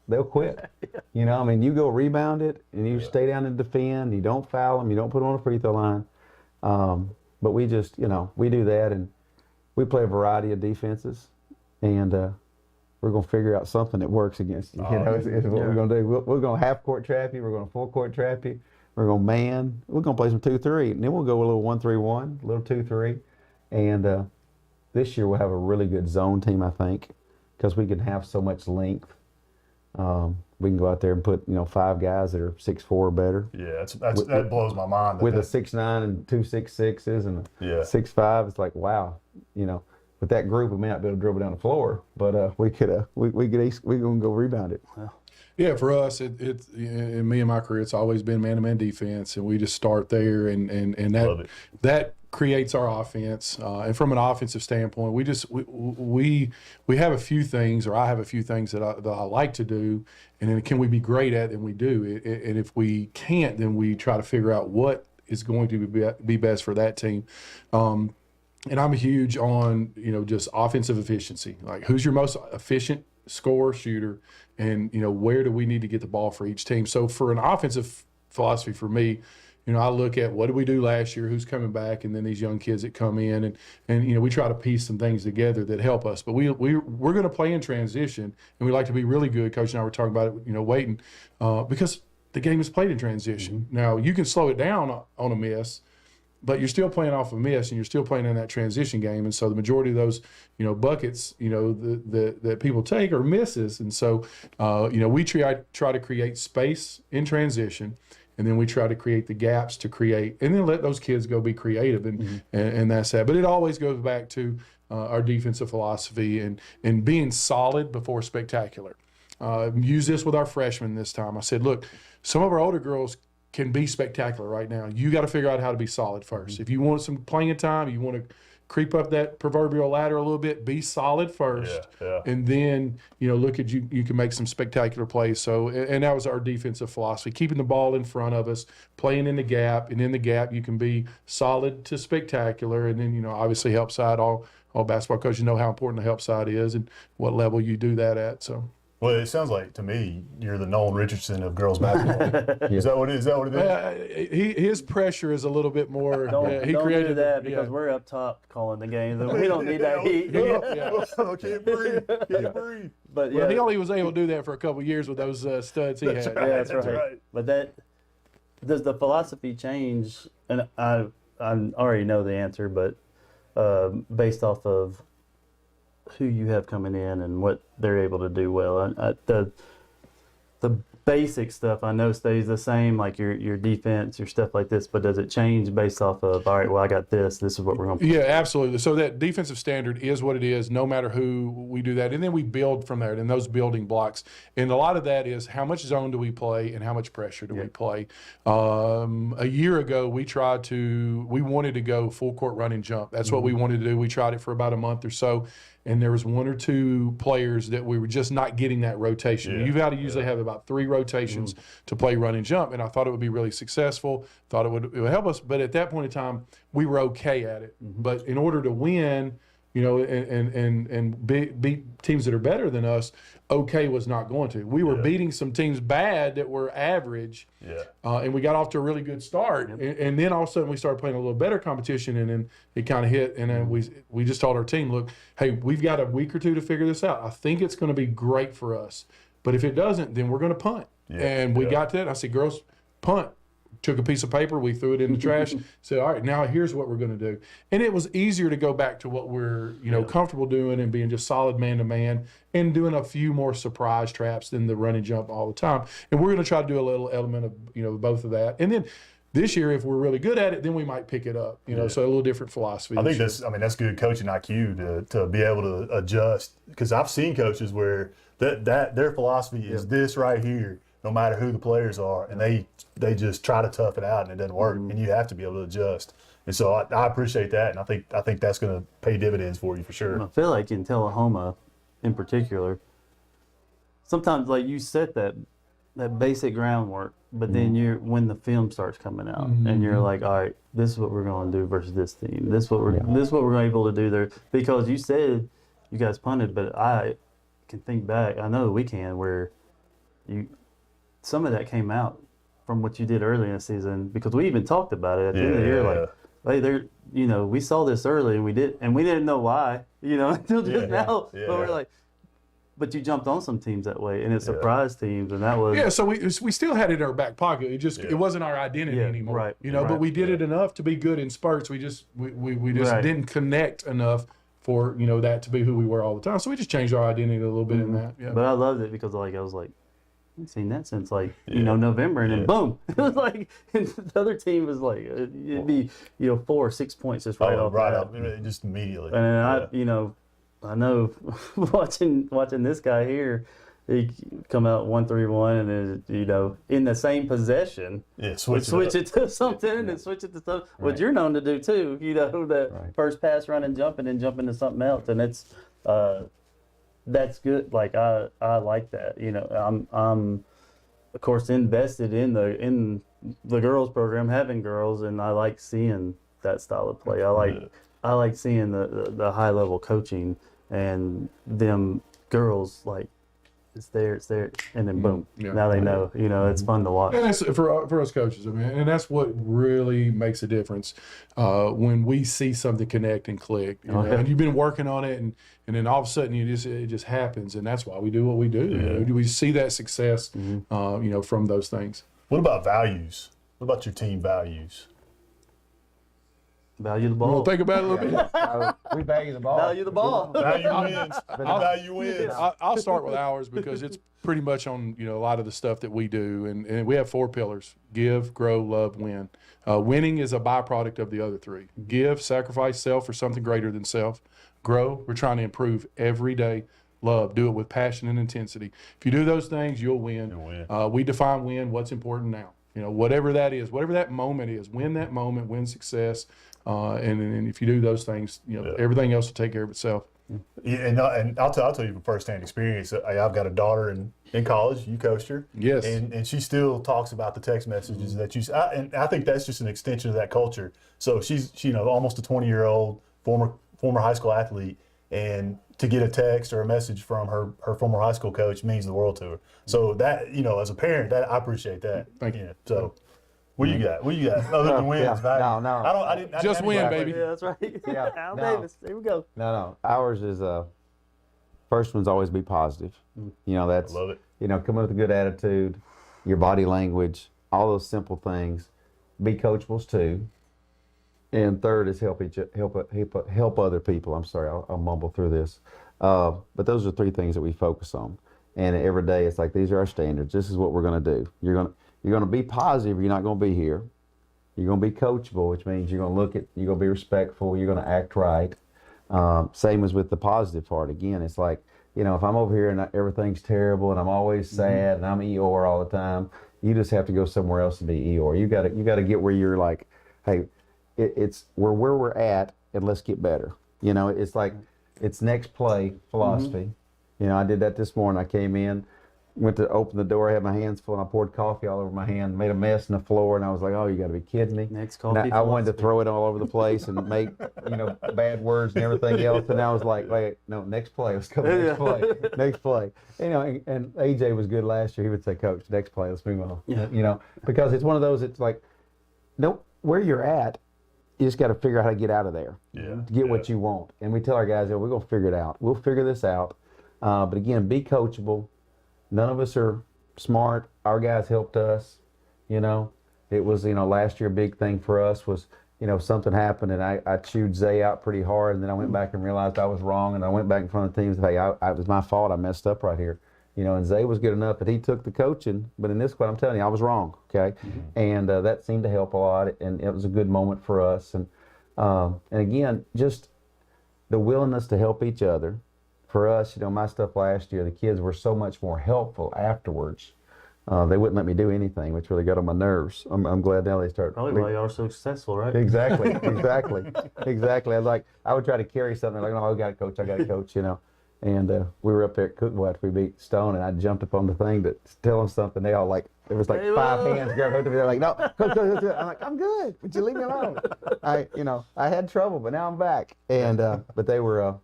they'll quit. You go rebound it and you stay down and defend. You don't foul them. You don't put them on a free throw line. But we just, we do that and. We play a variety of defenses, and we're going to figure out something that works against you. Is what we're going to do. We're going to half-court trap you. We're going to full-court trap you. We're going to man. We're going to play some 2-3, and then we'll go a little 1-3-1, a little 2-3. And this year we'll have a really good zone team, I think, because we can have so much length. we can go out there and put 5 guys that are 6'4" or better. Yeah, that blows my mind. With a 6'9" and 2 6'6" and a 6'5", it's like, wow, with that group, we may not be able to dribble down the floor, but we gonna go rebound it. Yeah, for us, in me and my career, it's always been man-to-man defense, and we just start there, and that creates our offense. And from an offensive standpoint, we have a few things, or I have a few things that I like to do, and then can we be great at, and we do. And if we can't, then we try to figure out what is going to be best for that team. And I'm huge on just offensive efficiency. Like, who's your most efficient scorer, shooter, and where do we need to get the ball for each team? So for an offensive philosophy for me, I look at what did we do last year, who's coming back, and then these young kids that come in, and we try to piece some things together that help us. But we're going to play in transition, and we like to be really good. Coach and I were talking about it, waiting, because the game is played in transition. Mm-hmm. Now you can slow it down on a miss, but you're still playing off a miss, and you're still playing in that transition game. And so the majority of those, buckets, that people take are misses. And so, we try to create space in transition, and then we try to create the gaps to create, and then let those kids go be creative. And that's that. But it always goes back to our defensive philosophy and being solid before spectacular. Use this with our freshmen this time. I said, look, some of our older girls can be spectacular right now. You got to figure out how to be solid first. Mm-hmm. If you want some playing time, you want to creep up that proverbial ladder a little bit, be solid first. And then, look at you can make some spectacular plays. So, and that was our defensive philosophy, keeping the ball in front of us, playing in the gap, and in the gap you can be solid to spectacular. And then, obviously help side, all basketball coaches know how important the help side is and what level you do that at. So. Well, it sounds like to me you're the Nolan Richardson of girls basketball. Is that what it is? His pressure is a little bit more. Don't do that because we're up top calling the games. We don't need that heat. Can't breathe. But he only was able to do that for a couple of years with those studs he had. That's right. But does the philosophy change? And I already know the answer, but based off of who you have coming in and what they're able to do well. The basic stuff I know stays the same, like your defense, your stuff like this, but does it change based off of, all right, well, I got this is what we're going to play? Yeah, absolutely. So that defensive standard is what it is, no matter who we do that. And then we build from there, and those building blocks. And a lot of that is how much zone do we play and how much pressure do we play. A year ago, we wanted to go full court run and jump. That's what we wanted to do. We tried it for about a month or so. And there was 1 or 2 players that we were just not getting that rotation. You've got to usually have about 3 rotations to play run and jump. And I thought it would be really successful, thought it would help us. But at that point in time, we were okay at it. But in order to win, and beat teams that are better than us, okay was not going to. We were beating some teams bad that were average, and we got off to a really good start. And then all of a sudden we started playing a little better competition, and then it kind of hit. And then we just told our team, look, hey, we've got a week or 2 to figure this out. I think it's going to be great for us. But if it doesn't, then we're going to punt. And we got to that. I said, girls, punt. Took a piece of paper, we threw it in the trash, said, all right, now here's what we're going to do. And it was easier to go back to what we're, comfortable doing and being just solid man-to-man and doing a few more surprise traps than the run and jump all the time. And we're going to try to do a little element of, both of that. And then this year, if we're really good at it, then we might pick it up, so a little different philosophy. I think that's good coaching IQ to be able to adjust, because I've seen coaches where that their philosophy is this right here, no matter who the players are, and they just try to tough it out, and it doesn't work, and you have to be able to adjust. And so I appreciate that, and I think that's going to pay dividends for you for sure. I feel like in Tullahoma, in particular, sometimes like you set that basic groundwork, but then when the film starts coming out, and you're like, all right, this is what we're going to do versus this team. This is what we're able to do there, because you said you guys punted, but I can think back. I know we can where some of that came out from what you did early in the season, because we even talked about it at the end of the year, like, hey, we saw this early and we didn't know why, until just now. But we're like, but you jumped on some teams that way, and it surprised teams, and that was So we still had it in our back pocket. It wasn't our identity anymore, right? But we did it enough to be good in spurts. We just didn't connect enough for that to be who we were all the time. So we just changed our identity a little bit in that. Yeah. But I loved it because I was like, I've seen that since November, and then boom, it was like and the other team was like it'd be 4 or 6 points just right off, just immediately. And I know watching this guy here, he come out 1-3-1, and then, in the same possession, switch it to something and switch it to stuff. Right. What you're known to do too, that first pass, run and jump into something else, and it's that's good. Like I like that. I'm of course invested in the girls program, having girls, and I like seeing that style of play. I like seeing the high level coaching and them girls like. It's there, and then boom. Yeah. Now they know. It's fun to watch. And that's for us coaches. I mean, and that's what really makes a difference when we see something connect and click. And you've been working on it, and then all of a sudden it just happens, and that's why we do what we do. We see that success, from those things. What about values? What about your team values? Value the ball. You want to think about it a little bit? We value the ball. Value the ball. Value wins. I'll start with ours because it's pretty much on a lot of the stuff that we do, and we have 4 pillars: give, grow, love, win. Winning is a byproduct of the other 3. Give, sacrifice self for something greater than self. Grow, we're trying to improve every day. Love, do it with passion and intensity. If you do those things, you'll win. We define win, what's important now. Whatever that is, whatever that moment is, win that moment, win success. And if you do those things, everything else will take care of itself. Yeah, and I'll tell you from firsthand experience. I've got a daughter in college. You coached her, yes, and she still talks about the text messages that you. And I think that's just an extension of that culture. So she's almost a 20-year-old former high school athlete, and to get a text or a message from her former high school coach means the world to her. So that as a parent, that I appreciate that. Thank you. So. What do you got? Other than wins, No. I didn't just win, baby. Yeah, that's right. Yeah. Al Davis. There we go. No. Ours is first one's always be positive. That's I love it. Come up with a good attitude, your body language, all those simple things. Be coachables too. And third is help other people. I'm sorry, I'll mumble through this. But those are 3 things that we focus on. And every day it's like these are our standards. This is what we're going to do. You're going to be positive. You're not going to be here. You're going to be coachable, which means you're going to be respectful. You're going to act right. Same as with the positive part. Again, it's like, if I'm over here and everything's terrible and I'm always sad and I'm Eeyore all the time, you just have to go somewhere else and be Eeyore. You got to get where you're like, hey, it's where we're at and let's get better. It's like it's next play philosophy. I did that this morning. I came in, went to open the door, I had my hands full, and I poured coffee all over my hand, made a mess on the floor, and I was like, oh, you got to be kidding me. Next coffee. I wanted to throw it all over the place and make, bad words and everything else, and I was like, wait, no, next play. Let's go next play. Next play. And AJ was good last year. He would say, Coach, next play, let's move on. Yeah. Because it's one of those, it's like, where you're at, you just got to figure out how to get out of there to get what you want. And we tell our guys, we're going to figure it out. We'll figure this out. But again, be coachable. None of us are smart. Our guys helped us. It was, last year a big thing for us was, something happened and I chewed Zay out pretty hard, and then I went back and realized I was wrong, and I went back in front of the team and said, hey, it was my fault. I messed up right here. And Zay was good enough that he took the coaching, but in this one, I'm telling you, I was wrong, okay? And that seemed to help a lot, and it was a good moment for us. And again, just the willingness to help each other. For us, my stuff last year, the kids were so much more helpful afterwards. They wouldn't let me do anything, which really got on my nerves. I'm glad now they start. Probably why you are so successful, right? Exactly. I would try to carry something like, no, I got to coach, And we were up there at Cookville after we beat Stone, and I jumped up on the thing to tell them something. They all like, there was like 5 hands grabbed up to me. They're like, no, coach. I'm like, I'm good. Would you leave me alone? I had trouble, but now I'm back. And but they were.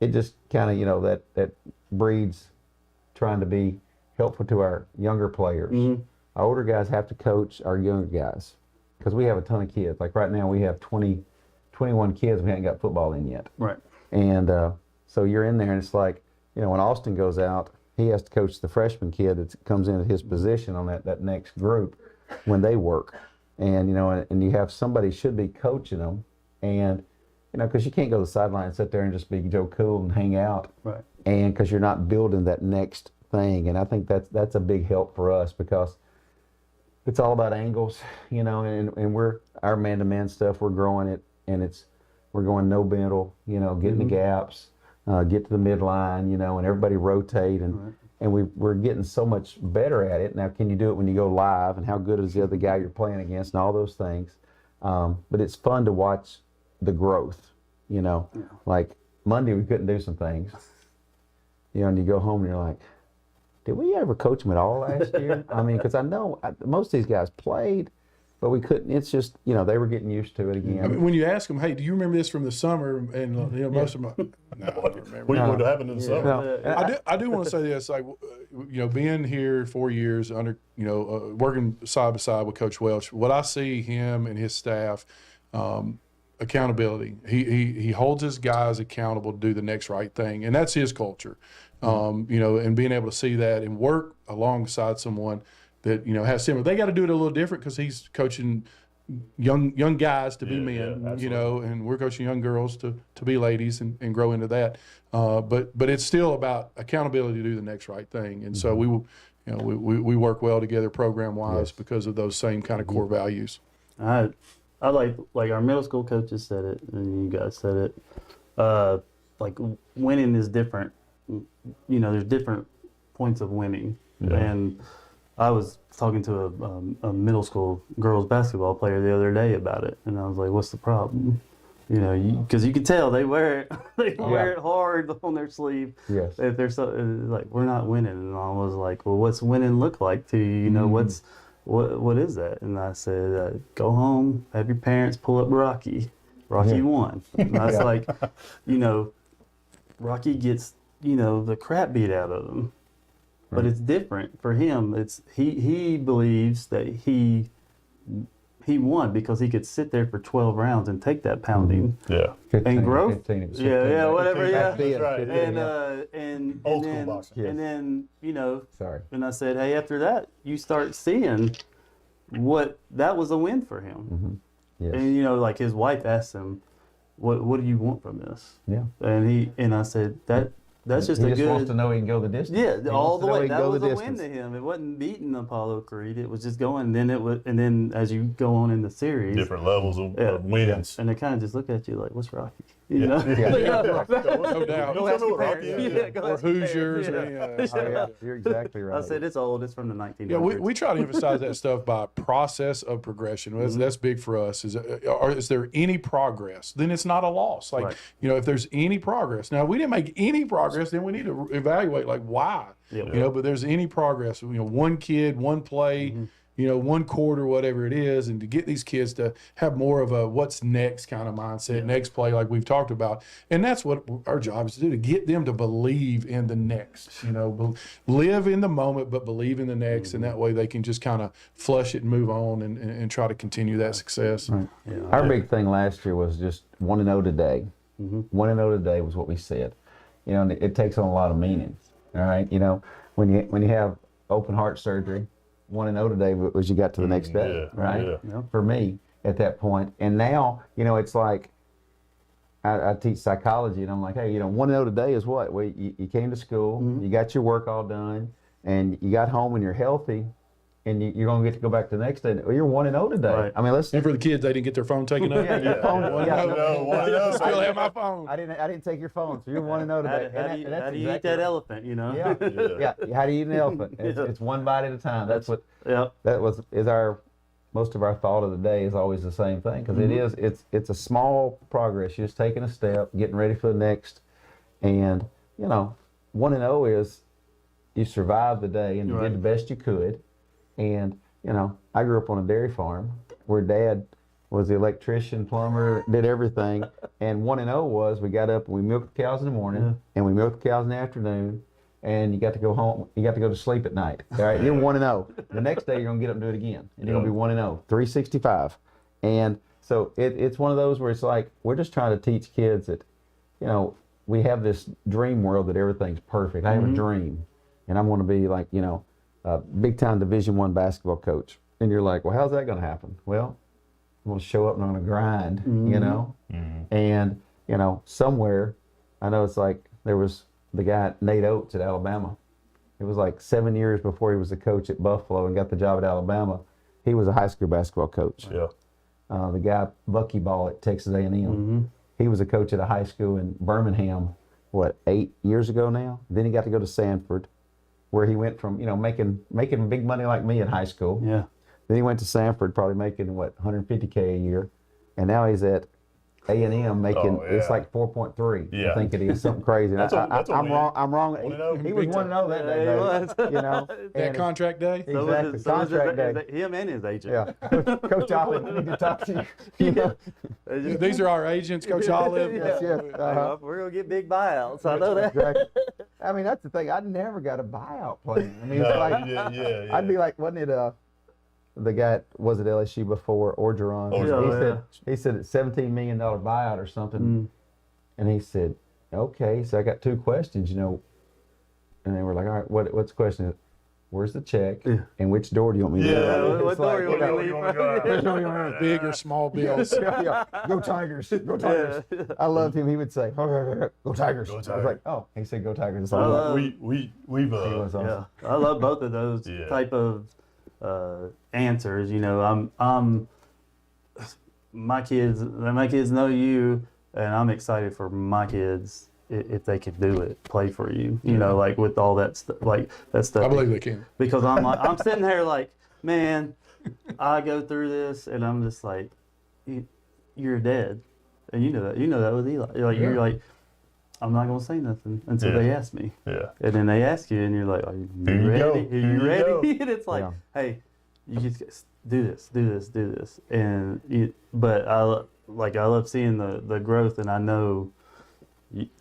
It just kind of, that breeds trying to be helpful to our younger players. Our older guys have to coach our younger guys because we have a ton of kids. Like right now we have 21 kids we haven't got football in yet. Right. And so you're in there and it's like, when Austin goes out, he has to coach the freshman kid that comes into his position on that next group when they work. And, and you have somebody should be coaching them. And because you can't go to the sideline and sit there and just be Joe Cool and hang out. Right. And because you're not building that next thing, and I think that's a big help for us because it's all about angles, you know, and we're our man-to-man stuff. We're growing it, and we're going no middle, you know, getting the gaps, get to the midline, you know, and everybody rotate, and we're getting so much better at it. Now, can you do it when you go live, and how good is the other guy you're playing against, and all those things. But it's fun to watch the growth, you know. Like Monday, we couldn't do some things, you know, and you go home and you're like, did we ever coach them at all last year? I mean, because I know most of these guys played, but we couldn't. It's just, you know, they were getting used to it again. I mean, when you ask them, hey, do you remember this from the summer? And you know, most of them, no, I don't remember. What happened in the summer? No. I do want to say this, like, you know, being here 4 years under, you know, working side by side with Coach Welch, what I see him and his staff, accountability. He holds his guys accountable to do the next right thing, and that's his culture. You know, and being able to see that and work alongside someone that, you know, has similar. They got to do it a little different because he's coaching young guys to be men, you know, and we're coaching young girls to be ladies and grow into that. But it's still about accountability to do the next right thing. And so we work well together program wise because of those same kind of core values. I like our middle school coaches said it, and you guys said it. Like winning is different. You know, there's different points of winning, and I was talking to a middle school girls basketball player the other day about it, and I was like, "What's the problem?" You know, because you can tell they wear it, wear it hard on their sleeve. Yes. If they're so like, we're not winning, and I was like, "Well, what's winning look like to you? You know, what is that?" And I said, "Go home, have your parents pull up Rocky. Rocky won." And I was like, you know, Rocky gets, you know, the crap beat out of him. But it's different for him. It's he believes that he won because he could sit there for 12 rounds and take that pounding. Yeah. 15, and grow. 15, yeah, whatever. 15, Yeah. That's right. And Old then, school boxing. And then, you know, Sorry. and I said, hey, after that, you start seeing what that was a win for him. Yes. And you know, like his wife asked him, "What do you want from this?" Yeah. And I said that's just he a just good. wants to know he can go the distance. Yeah, all the way. That was a win distance. to him. It wasn't beating Apollo Creed. It was just going. And then as you go on in the series, Different levels of wins. and they kind of just look at you like, "What's Rocky?" You know? No doubt. Don't ask me Rocky. Or Hoosiers. You're exactly right. I said it's old. It's from the 1900s. Yeah, we try to emphasize that stuff by process of progression. That's big for us. Is there any progress? Then it's not a loss. Like, you know, if there's any progress. Now, if we didn't make any progress, then we need to evaluate, like, why? You know, but there's any progress. You know, one kid, one play, you know, one quarter, whatever it is, and to get these kids to have more of a what's next kind of mindset, next play, like we've talked about. And that's what our job is to do, to get them to believe in the next, you know, live in the moment, but believe in the next. And that way they can just kind of flush it and move on and try to continue that success. Right. Our big thing last year was just 1-0 today. 1-0 today was what we said. You know, and it takes on a lot of meanings. All right. You know, when you have open heart surgery, 1-0 today was you got to the next day, right? Yeah. For me at that point. And now, you know, it's like I teach psychology, and I'm like, hey, you know, 1-0 today is what? Well, you came to school, you got your work all done, and you got home and you're healthy, and you're going to get to go back the next day. Well, you're 1-0 today. Right. I mean, let's. And for the kids, they didn't get their phone taken up. Your phone. I still have my phone. I didn't take your phone, so you're 1-0 today. How do you eat that elephant? You know. Yeah. How do you eat an elephant? It's one bite at a time. That's what. Is our most of our thought of the day is always the same thing, because it's a small progress. You're just taking a step, getting ready for the next, and you know, 1-0 is you survived the day and you did the best you could. And, you know, I grew up on a dairy farm where Dad was the electrician, plumber, did everything. And 1-0 was we got up and we milked the cows in the morning and we milked the cows in the afternoon, and you got to go home, you got to go to sleep at night. All right, you're 1-0. The next day you're going to get up and do it again. And you're going to be 1-0, 365. And so it's one of those where it's like, we're just trying to teach kids that, you know, we have this dream world that everything's perfect. I have a dream, and I want to be like, you know, big-time Division I basketball coach. And you're like, well, how's that going to happen? Well, I'm going to show up and I'm going to grind, you know? And, you know, somewhere, I know it's like there was the guy, Nate Oates at Alabama. it was like 7 years before he was a coach at Buffalo and got the job at Alabama. He was a high school basketball coach. Yeah. The guy, Buckyball at Texas A&M, he was a coach at a high school in Birmingham, 8 years ago now? Then he got to go to Sanford, where he went from, making big money like me in high school. Yeah. Then he went to Sanford, probably making, $150K a year. And now he's at A&M making, it's like 4.3. Yeah. I think it is, something crazy. That's I'm wrong. I'm wrong. He was 1-0 that day. he was. That contract day? Exactly. Contract day. Him and his agent. Yeah. Coach Olive, I need to talk to you. These are our agents, Coach Olive. Yes. We're going to get big buyouts. I know that. Exactly. I mean, that's the thing. I never got a buyout plan. I mean, it's like, yeah. I'd be like, wasn't it the guy was at LSU before, Orgeron? He said it's $17 million buyout or something. And he said, okay, so I got 2 questions, And they were like, all right, what's the question? Where's the check? And which door do you want me to go? What door do you want me to leave? Big or small bills. Go Tigers. Go Tigers. I loved him. He would say, go Tigers. I was like, oh, he said go Tigers. We've awesome. I love both of those type of answers. My kids know you, and I'm excited for my kids if they can do it, play for you. Like with all that stuff, that stuff. I believe they can. Because I'm sitting there like, man, I go through this, and I'm just like, you're dead, and you know that with Eli. You're like, I'm not gonna say nothing until they ask me. Yeah. And then they ask you, and you're like, are you ready? Are you ready? And it's like, hey, you just do this. And but I love seeing the growth, and I know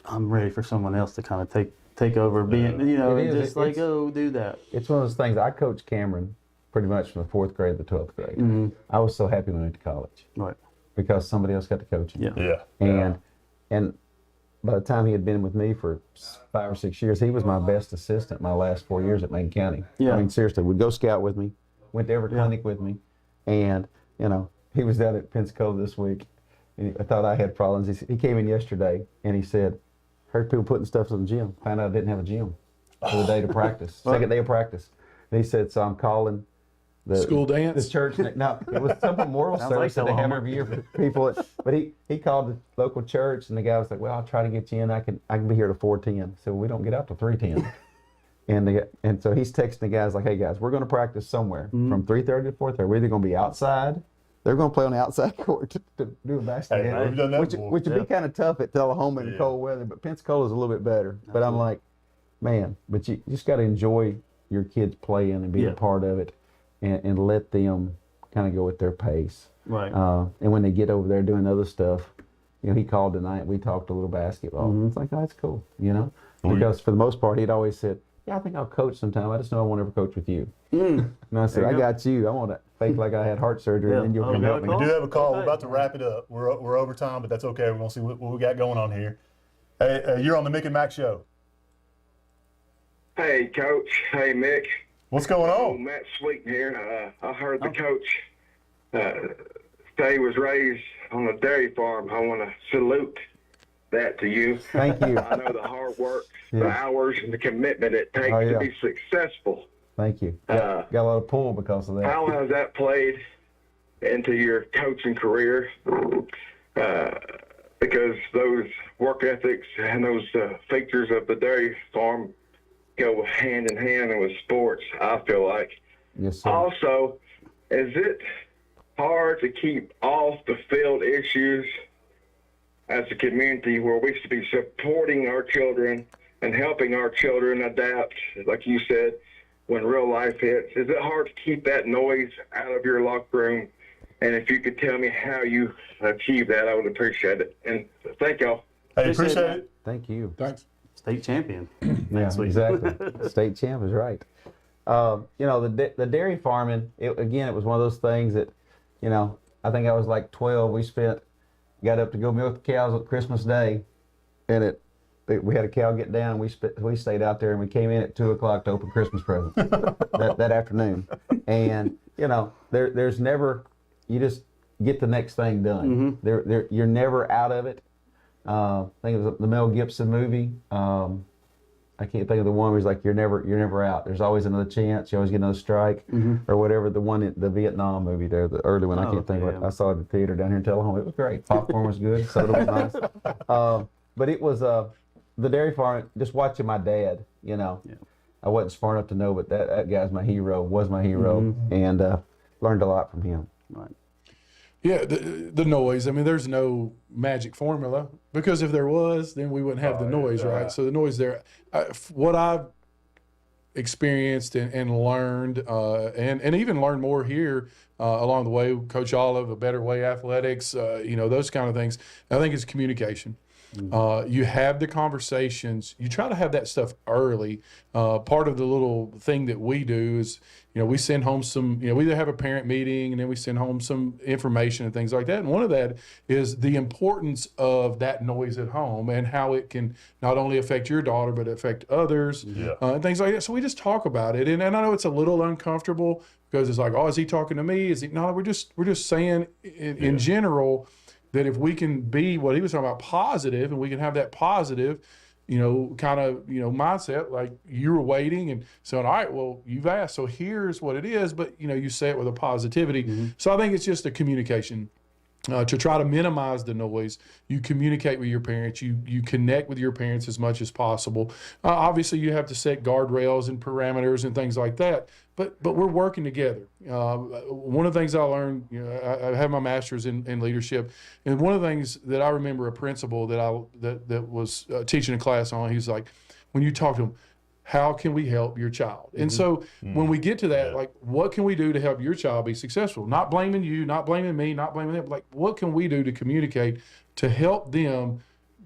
I'm ready for someone else to kind of take over, being go do that. It's one of those things. I coached Cameron pretty much from the 4th grade to the 12th grade. I was so happy when I went to college, right? Because somebody else got to coach him. Yeah. And by the time he had been with me for 5 or 6 years, he was my best assistant my last 4 years at Macon County. Yeah. I mean, seriously, would go scout with me, went to every clinic with me, and he was down at Pensacola this week. And I thought I had problems. He came in yesterday and he said, heard people putting stuff in the gym. Found out I didn't have a gym for the day to practice. Second day of practice. And he said, so I'm calling the school dance? The church. No, it was some memorial service that they have every year for people. But he called the local church, and the guy was like, well, I'll try to get you in. I can be here to 4:10. So we don't get out till 3:10. And so he's texting the guys like, hey guys, we're going to practice somewhere from 3:30 to 4:30. We're either going to be outside. They're going to play on the outside court to do a basketball game, we've done that before. which would be kind of tough at Tullahoma in cold weather. But Pensacola's a little bit better. But I'm like, man, but you just got to enjoy your kids playing and being a part of it, and let them kind of go at their pace. Right. And when they get over there doing other stuff, he called tonight. We talked a little basketball. It's like, oh, that's cool, Because for the most part, he'd always said, yeah, I think I'll coach sometime. I just know I won't ever coach with you. And I said, I got you. I want to fake like I had heart surgery, and then you'll come help me. We do have a call. We're about to wrap it up. We're over time, but that's okay. We're going to see what we got going on here. Hey, you're on the Mick and Mac Show. Hey, Coach. Hey, Mick. What's going on? Matt Sweeten here. I heard the coach say he was raised on a dairy farm. I want to salute that to you. Thank you. I know the hard work, the hours, and the commitment it takes to be successful. Thank you. Got a lot of pull because of that. How has that played into your coaching career? Because those work ethics and those features of the dairy farm go hand in hand with sports, I feel like. Yes, sir. Also, is it hard to keep off the field issues as a community where we should be supporting our children and helping our children adapt, like you said, when real life hits? Is it hard to keep that noise out of your locker room? And if you could tell me how you achieve that, I would appreciate it. And thank y'all. Hey, appreciate it. Thank you. Thanks. State champion. Yeah, exactly. State champ is right. The dairy farming, it was one of those things that, I think I was like 12. We got up to go milk the cows on Christmas Day, and we had a cow get down. We stayed out there, and we came in at 2:00 to open Christmas presents that afternoon. And there's never, you just get the next thing done. You're never out of it. I think it was the Mel Gibson movie. I can't think of the one where he's like, you're never out. There's always another chance. You always get another strike, or whatever. The one, the Vietnam movie there, the early one. I can't think of it. I saw it at the theater down here in Tullahoma. It was great. Popcorn was good. Soda was nice. But it was the dairy farm. Just watching my dad. You know, I wasn't smart enough to know, but that guy's my hero. Was my hero, and learned a lot from him. Right. Yeah, the noise. I mean, there's no magic formula, because if there was, then we wouldn't have the noise, right? So the noise there. What I've experienced and learned, and even learned more here along the way, Coach Olive, A Better Way Athletics, those kind of things, I think it's communication. You have the conversations. You try to have that stuff early. Part of the little thing that we do is, we send home some, we either have a parent meeting and then we send home some information and things like that. And one of that is the importance of that noise at home and how it can not only affect your daughter, but affect others and things like that. So we just talk about it. And I know it's a little uncomfortable because it's like, oh, is he talking to me? Is he? No, we're just saying in general, that if we can be what he was talking about, positive, and we can have that positive, kind of, mindset, like you were waiting and saying, all right, well, you've asked, so here's what it is, but, you say it with a positivity. So I think it's just a communication. To try to minimize the noise, you communicate with your parents, you connect with your parents as much as possible. Obviously, you have to set guardrails and parameters and things like that, but we're working together. One of the things I learned, I have my master's in leadership, and one of the things that I remember a principal that was teaching a class on, he's like, when you talk to him, how can we help your child? And so when we get to that, like, what can we do to help your child be successful? Not blaming you, not blaming me, not blaming them. Like, what can we do to communicate to help them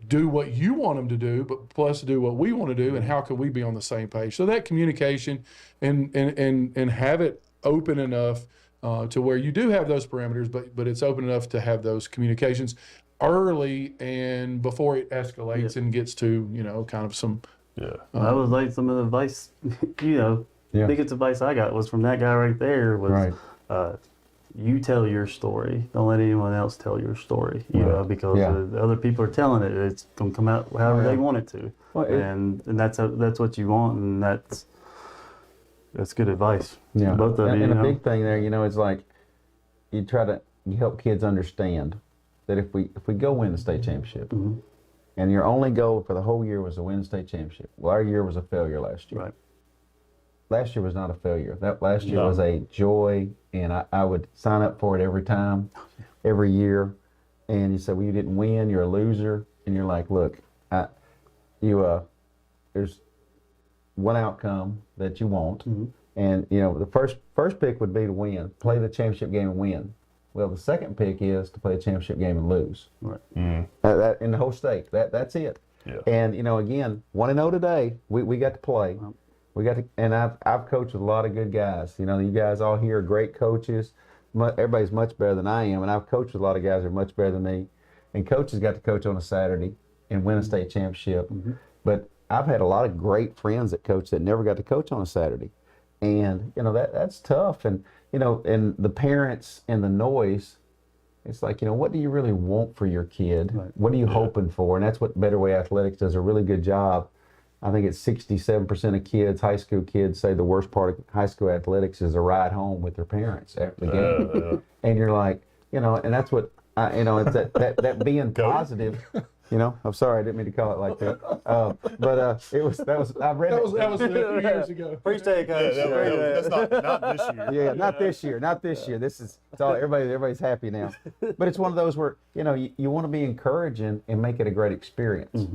do what you want them to do, but plus do what we want to do, and how can we be on the same page? So that communication and have it open enough to where you do have those parameters, but it's open enough to have those communications early and before it escalates and gets to, kind of some... that was like some of the advice, biggest advice I got was from that guy right there was, you tell your story. Don't let anyone else tell your story, because the other people are telling it. It's going to come out however they want it to. Well, and that's what you want, and that's good advice. Yeah. Both of you. And a big thing there, is like you help kids understand that if we go win the state championship, and your only goal for the whole year was to win the state championship. Well, our year was a failure last year. Right. Last year was not a failure. That last year was a joy, and I would sign up for it every time, every year. And you said, well, you didn't win, you're a loser. And you're like, look, there's one outcome that you want. And, the first pick would be to win, play the championship game and win. Well, the second pick is to play a championship game and lose. Right. That in the whole state. That's it. Yeah. And again, 1-0 today. We got to play. We got to, and I've coached with a lot of good guys. You guys all here are great coaches. Everybody's much better than I am, and I've coached with a lot of guys that are much better than me. And coaches got to coach on a Saturday and win a state championship. But I've had a lot of great friends that coach that never got to coach on a Saturday, and that's tough. And and the parents and the noise, it's like, what do you really want for your kid? Right. What are you hoping for? And that's what Better Way Athletics does a really good job. I think it's 67% of kids, high school kids, say the worst part of high school athletics is a ride home with their parents after the game. And you're like, and that's what, it's that being positive. I'm sorry, I didn't mean to call it like that. But I read that was a few years ago. Appreciate it, Coach. That's not this year. Yeah, not this year. Not this year. It's all everybody's happy now. But it's one of those where you want to be encouraging and make it a great experience.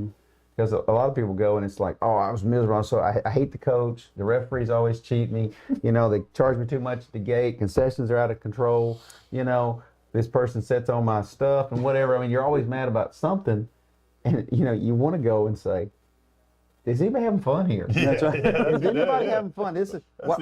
Because a lot of people go and it's like, oh, I was miserable. So I hate the coach. The referees always cheat me. They charge me too much at the gate. Concessions are out of control. This person sits on my stuff and whatever. I mean, you're always mad about something. And, you want to go and say, is anybody having fun here? That's right. Is anybody having fun?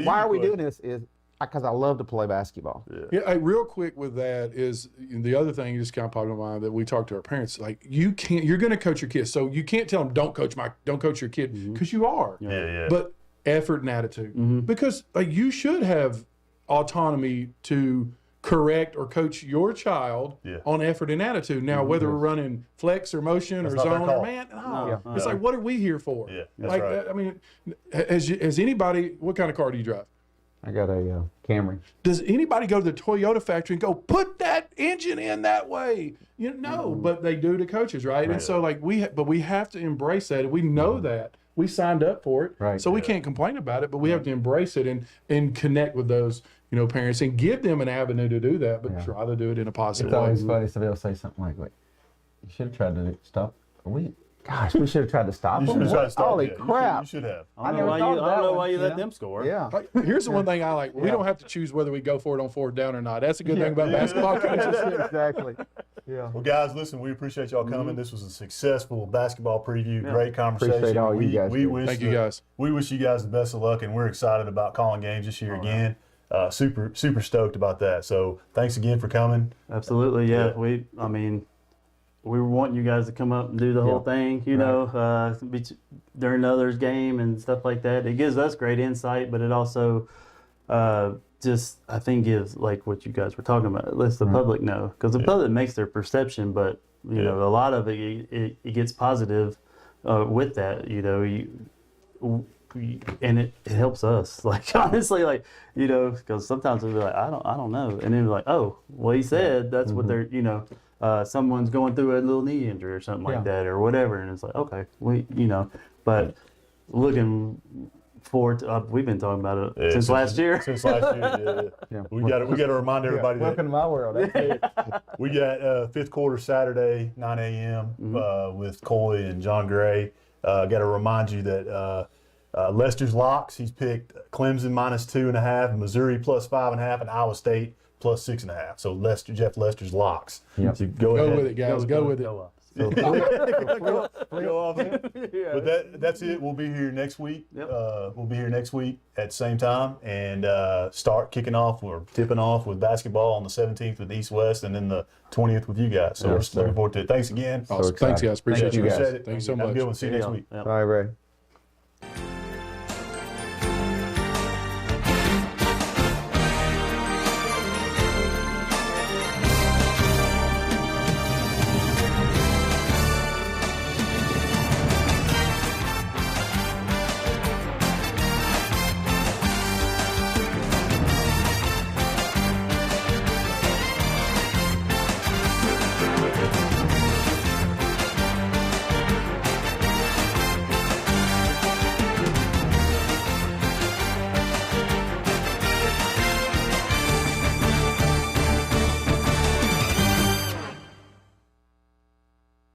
Why are we doing this? Is because I love to play basketball. Yeah. Real quick with that is the other thing just kind of popped in my mind that we talk to our parents. Like, you're going to coach your kids, so you can't tell them don't coach your kid, because you are. Yeah. But effort and attitude, because you should have autonomy to correct or coach your child on effort and attitude. Now, whether we're running flex or motion or zone or man, it's like, what are we here for? Yeah, like, right. I mean, has anybody, what kind of car do you drive? I got a Camry. Does anybody go to the Toyota factory and go, put that engine in that way? You know, no, but they do to coaches, right? And so like we have to embrace that. We know that. We signed up for it. Right. So we can't complain about it, but we have to embrace it and connect with those, you know, parents and give them an avenue to do that, but try to do it in a positive It's way. always funny. Somebody will say something like, wait, you should have tried to stop. Gosh, we should have tried to stop You them. should have tried to stop Holy them. crap. You should have. I don't know why you let them score. Yeah. Here's the one thing I like. We don't have to choose whether we go for it on 4th down or not. That's a good thing about basketball coaches. Exactly. Yeah. Well, guys, listen, we appreciate y'all coming. This was a successful basketball preview. Great conversation. Appreciate all you guys doing. Thank you, guys. We wish you guys the best of luck, and we're excited about calling games this year again. Super stoked about that. So thanks again for coming. Absolutely, yeah. We were wanting you guys to come up and do the whole thing, you know, during others' game and stuff like that. It gives us great insight, but it also just, I think, gives, like what you guys were talking about, lets the public know. Because the public makes their perception, but, you know, a lot of it gets positive with that, you know. And it helps us, like, honestly, like, you know, because sometimes we'll be like, I don't know. And then we're like, oh, well, he said that's what they're, you know. Someone's going through a little knee injury or something like that or whatever, and it's like, okay, you know, but looking forward to, we've been talking about it since last year. Since last year, yeah. We got to remind everybody that. Welcome to my world. We got fifth quarter Saturday, 9 a.m. With Coy and John Gray. Got to remind you that Lester's locks. He's picked Clemson -2.5, Missouri +5.5, and Iowa State +6.5. So Jeff Lester's locks. Yep. So go ahead. With it, guys. Go with it. Go off it. But that's it. We'll be here next week. We'll be here next week at the same time and start kicking off or tipping off with basketball on the 17th with East West and then the 20th with you guys. So we're looking forward to it. Thanks again. Awesome. Thanks, guys. Appreciate you guys. Appreciate it. Thanks so much. Have a good one. See you next week. All right, Ray.